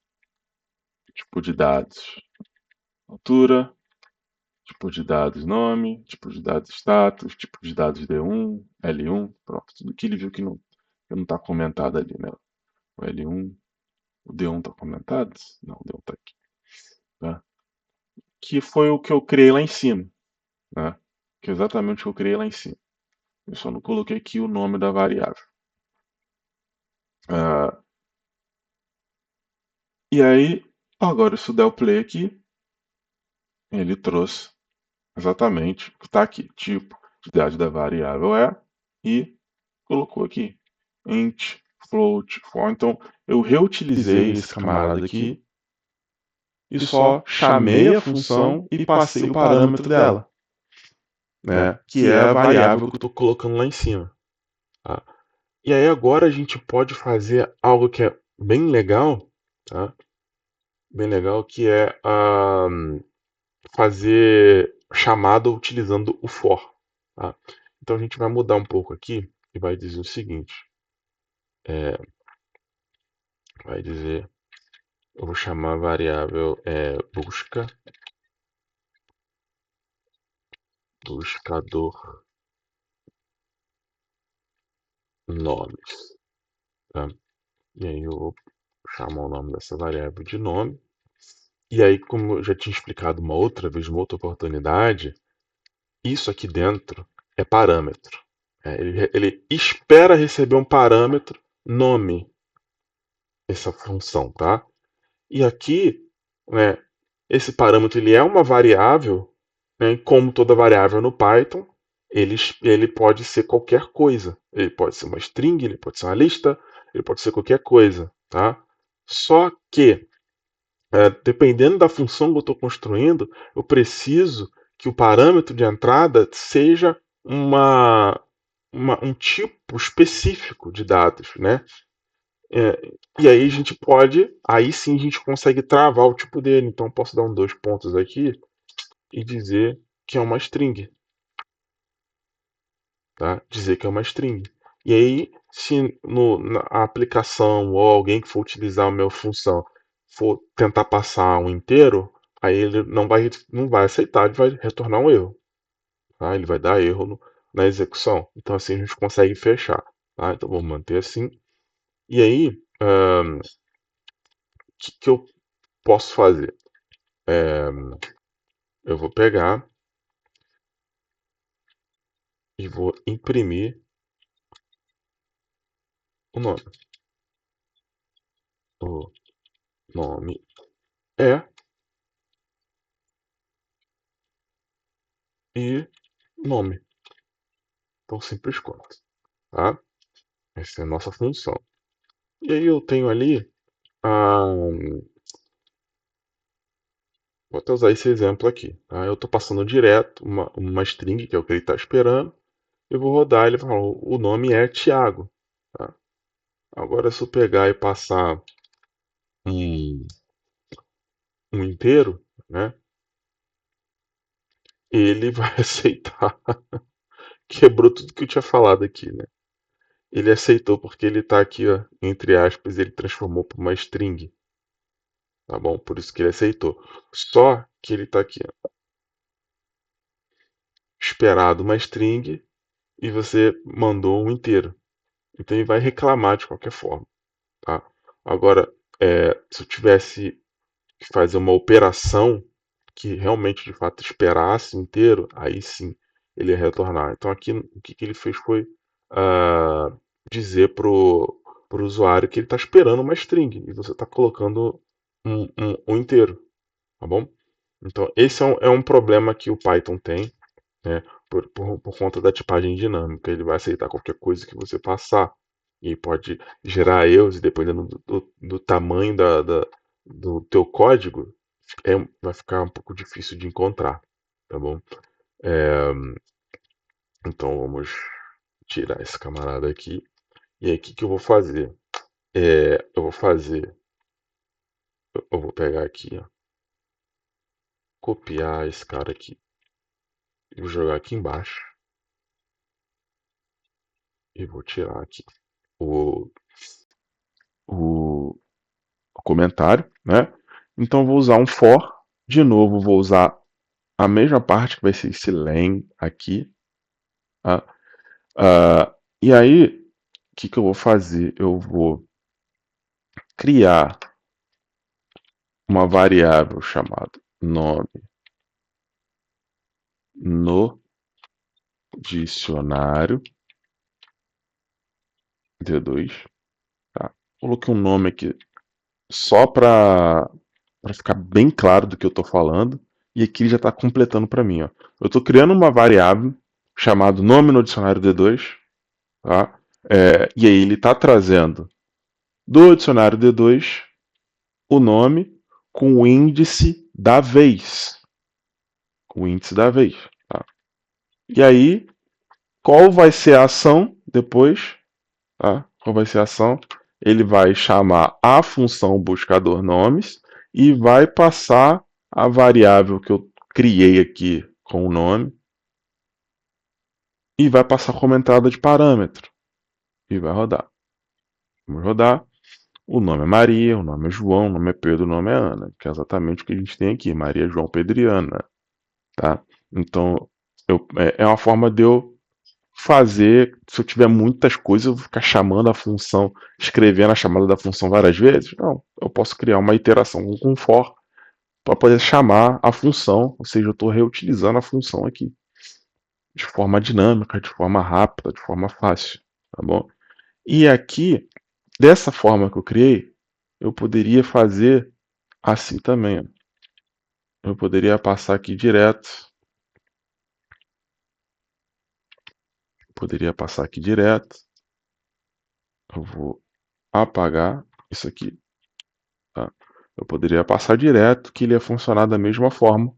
tipo de dados, altura, tipo de dados, nome, tipo de dados, status, tipo de dados D1, L1, pronto. Tudo que ele viu que não está comentado ali, né? O L1, o D1 está comentado? Não, o D1 está aqui. Tá? Que foi o que eu criei lá em cima, né? Que é exatamente o que eu criei lá em cima. Eu só não coloquei aqui o nome da variável. Ah, e aí, agora se eu der o play aqui, ele trouxe exatamente o que está aqui. Tipo de idade da variável e colocou aqui int, float, for. Então eu reutilizei esse camarada aqui e só chamei a função e passei o parâmetro dela, né? Que é a variável que eu estou colocando lá em cima. Tá? E aí agora a gente pode fazer algo que é bem legal, tá? Bem legal, que é fazer chamada utilizando o for. Tá? Então a gente vai mudar um pouco aqui e vai dizer o seguinte. Vai dizer, eu vou chamar a variável buscador nomes. Tá? E aí eu vou chamar o nome dessa variável de nome. E aí, como eu já tinha explicado uma outra vez, uma outra oportunidade, isso aqui dentro é parâmetro. Ele espera receber um parâmetro nome, essa função, tá? E aqui, né, esse parâmetro ele é uma variável, né, como toda variável no Python, ele pode ser qualquer coisa. Ele pode ser uma string, ele pode ser uma lista, ele pode ser qualquer coisa, tá? Só que dependendo da função que eu estou construindo, eu preciso que o parâmetro de entrada seja um tipo específico de dados, né? É, e aí a gente pode, aí sim a gente consegue travar o tipo dele. Então eu posso dar dois pontos aqui e dizer que é uma string, tá? Dizer que é uma string. E aí, se na aplicação ou alguém que for utilizar a minha função for tentar passar um inteiro, aí ele não vai aceitar, ele vai retornar um erro, tá? Ele vai dar erro na execução. Então assim a gente consegue fechar, tá? Então vamos manter assim. E aí, o que eu posso fazer? É, eu vou pegar e vou imprimir o nome. O nome é e nome. Tão simples quanto, tá? Essa é a nossa função. E aí eu tenho ali, ah, vou até usar esse exemplo aqui, tá? Eu estou passando direto uma string, que é o que ele está esperando, eu vou rodar, ele vai falar, o nome é Tiago, tá? Agora se eu pegar e passar um, um inteiro, né? Ele vai aceitar. Quebrou tudo que eu tinha falado aqui, né? Ele aceitou porque ele está aqui, ó, entre aspas, ele transformou para uma string, tá bom? Por isso que ele aceitou. Só que ele está aqui, ó, esperado uma string e você mandou um inteiro. Então ele vai reclamar de qualquer forma, tá? Agora, se eu tivesse que fazer uma operação que realmente de fato esperasse inteiro, aí sim ele ia retornar. Então aqui o que, que ele fez foi ah, dizer pro usuário que ele está esperando uma string e você está colocando um inteiro, tá bom? Então esse é um problema que o Python tem, né? Por conta da tipagem dinâmica, ele vai aceitar qualquer coisa que você passar e pode gerar erros, e dependendo do tamanho do teu código, vai ficar um pouco difícil de encontrar, tá bom? É, então vamos tirar esse camarada aqui. E aí o que, que eu vou fazer? Eu vou pegar aqui, ó, copiar esse cara aqui, e vou jogar aqui embaixo e vou tirar aqui o, o comentário, né? Então eu vou usar um for, de novo vou usar a mesma parte que vai ser esse len aqui, tá? E aí, o que, que eu vou fazer? Eu vou criar uma variável chamada nome no dicionário D2, tá? Coloquei um nome aqui só para ficar bem claro do que eu estou falando, e aqui ele já está completando para mim, ó. Eu estou criando uma variável chamada nome no dicionário D2, tá? E aí ele está trazendo do dicionário D2 o nome com o índice da vez. Com o índice da vez. Tá? E aí, qual vai ser a ação depois? Tá? Qual vai ser a ação? Ele vai chamar a função buscador nomes e vai passar a variável que eu criei aqui com o nome e vai passar como entrada de parâmetro e vai rodar. Vamos rodar. O nome é Maria, o nome é João, o nome é Pedro, o nome é Ana, que é exatamente o que a gente tem aqui, Maria, João, Pedro e Ana, tá? Então, é uma forma de eu fazer, se eu tiver muitas coisas, eu vou ficar chamando a função, escrevendo a chamada da função várias vezes? Não, eu posso criar uma iteração com for para poder chamar a função, ou seja, eu estou reutilizando a função aqui, de forma dinâmica, de forma rápida, de forma fácil, tá bom? E aqui, dessa forma que eu criei, eu poderia fazer assim também, ó. Eu poderia passar aqui direto, poderia passar aqui direto, eu vou apagar isso aqui, tá? Eu poderia passar direto que ele ia funcionar da mesma forma,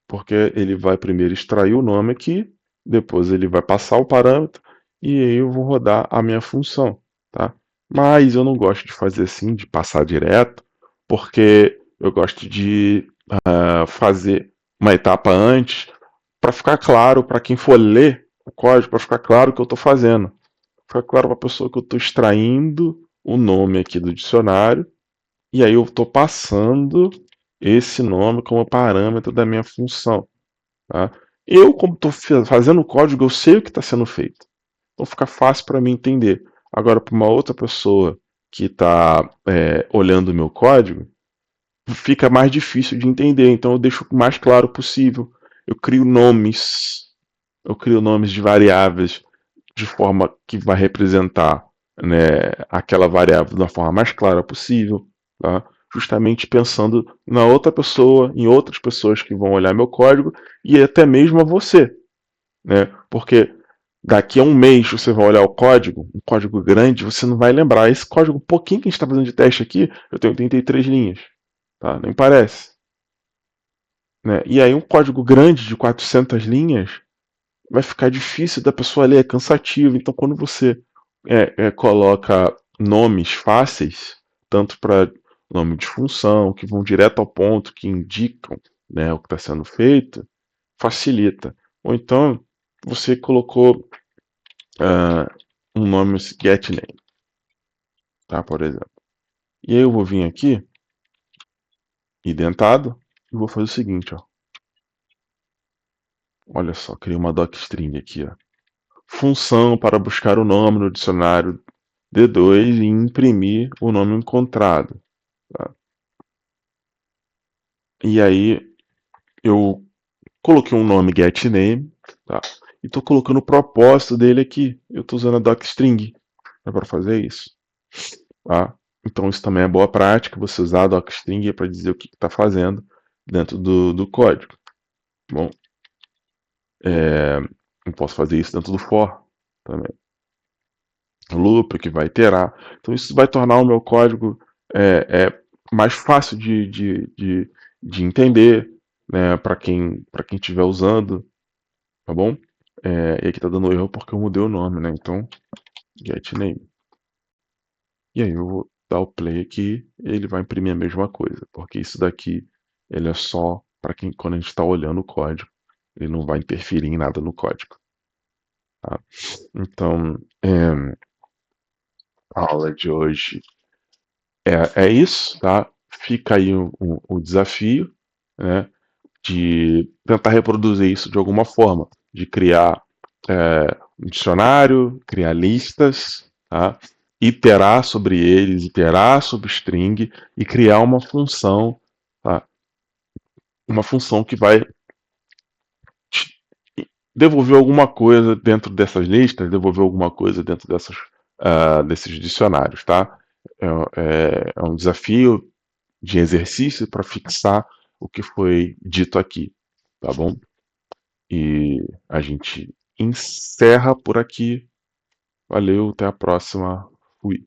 porque ele vai primeiro extrair o nome aqui, depois ele vai passar o parâmetro e aí eu vou rodar a minha função, tá? Mas eu não gosto de fazer assim, de passar direto, porque eu gosto de fazer uma etapa antes para ficar claro para quem for ler o código, para ficar claro o que eu estou fazendo. Ficar claro para a pessoa que eu estou extraindo o nome aqui do dicionário e aí eu estou passando esse nome como parâmetro da minha função. Tá? Eu, como estou fazendo o código, eu sei o que está sendo feito. Então fica fácil para mim entender. Agora, para uma outra pessoa que está olhando o meu código, fica mais difícil de entender. Então eu deixo o mais claro possível. Eu crio nomes, eu crio nomes de variáveis de forma que vai representar, né, aquela variável da forma mais clara possível, tá? Justamente pensando na outra pessoa, em outras pessoas que vão olhar meu código e até mesmo a você, né? Porque daqui a um mês você vai olhar o código, um código grande, você não vai lembrar. Esse código pouquinho que a gente está fazendo de teste aqui, eu tenho 83 linhas, tá? Nem parece, né? E aí um código grande de 400 linhas vai ficar difícil da pessoa ler, é cansativo. Então, quando você coloca nomes fáceis, tanto para nome de função, que vão direto ao ponto, que indicam, né, o que está sendo feito, facilita. Ou então, você colocou um nome getName, tá, por exemplo. E aí eu vou vir aqui, identado, e vou fazer o seguinte, ó. Olha só, criei uma docstring aqui, ó. Função para buscar o nome no dicionário D2 e imprimir o nome encontrado. Tá? E aí eu coloquei um nome getName, tá? E estou colocando o propósito dele aqui. Eu estou usando a docstring para fazer isso. Tá? Então isso também é boa prática, você usar a docstring para dizer o que está fazendo dentro do código. Bom, eu posso fazer isso dentro do for também. Loop que vai iterar. Então isso vai tornar o meu código mais fácil de entender, né, para quem estiver usando, tá bom? E aqui tá dando erro porque eu mudei o nome, né? Então, get name. E aí eu vou dar o play aqui e ele vai imprimir a mesma coisa, porque isso daqui ele é só para quem quando a gente está olhando o código, ele não vai interferir em nada no código. Tá? Então, a aula de hoje é isso, tá? Fica aí o desafio, né, de tentar reproduzir isso de alguma forma, de criar um dicionário, criar listas, tá? Iterar sobre eles, iterar sobre string e criar uma função, tá? Uma função que vai devolver alguma coisa dentro dessas listas, devolver alguma coisa dentro desses dicionários, tá? É um desafio de exercício para fixar o que foi dito aqui, tá bom? E a gente encerra por aqui. Valeu, até a próxima. Fui.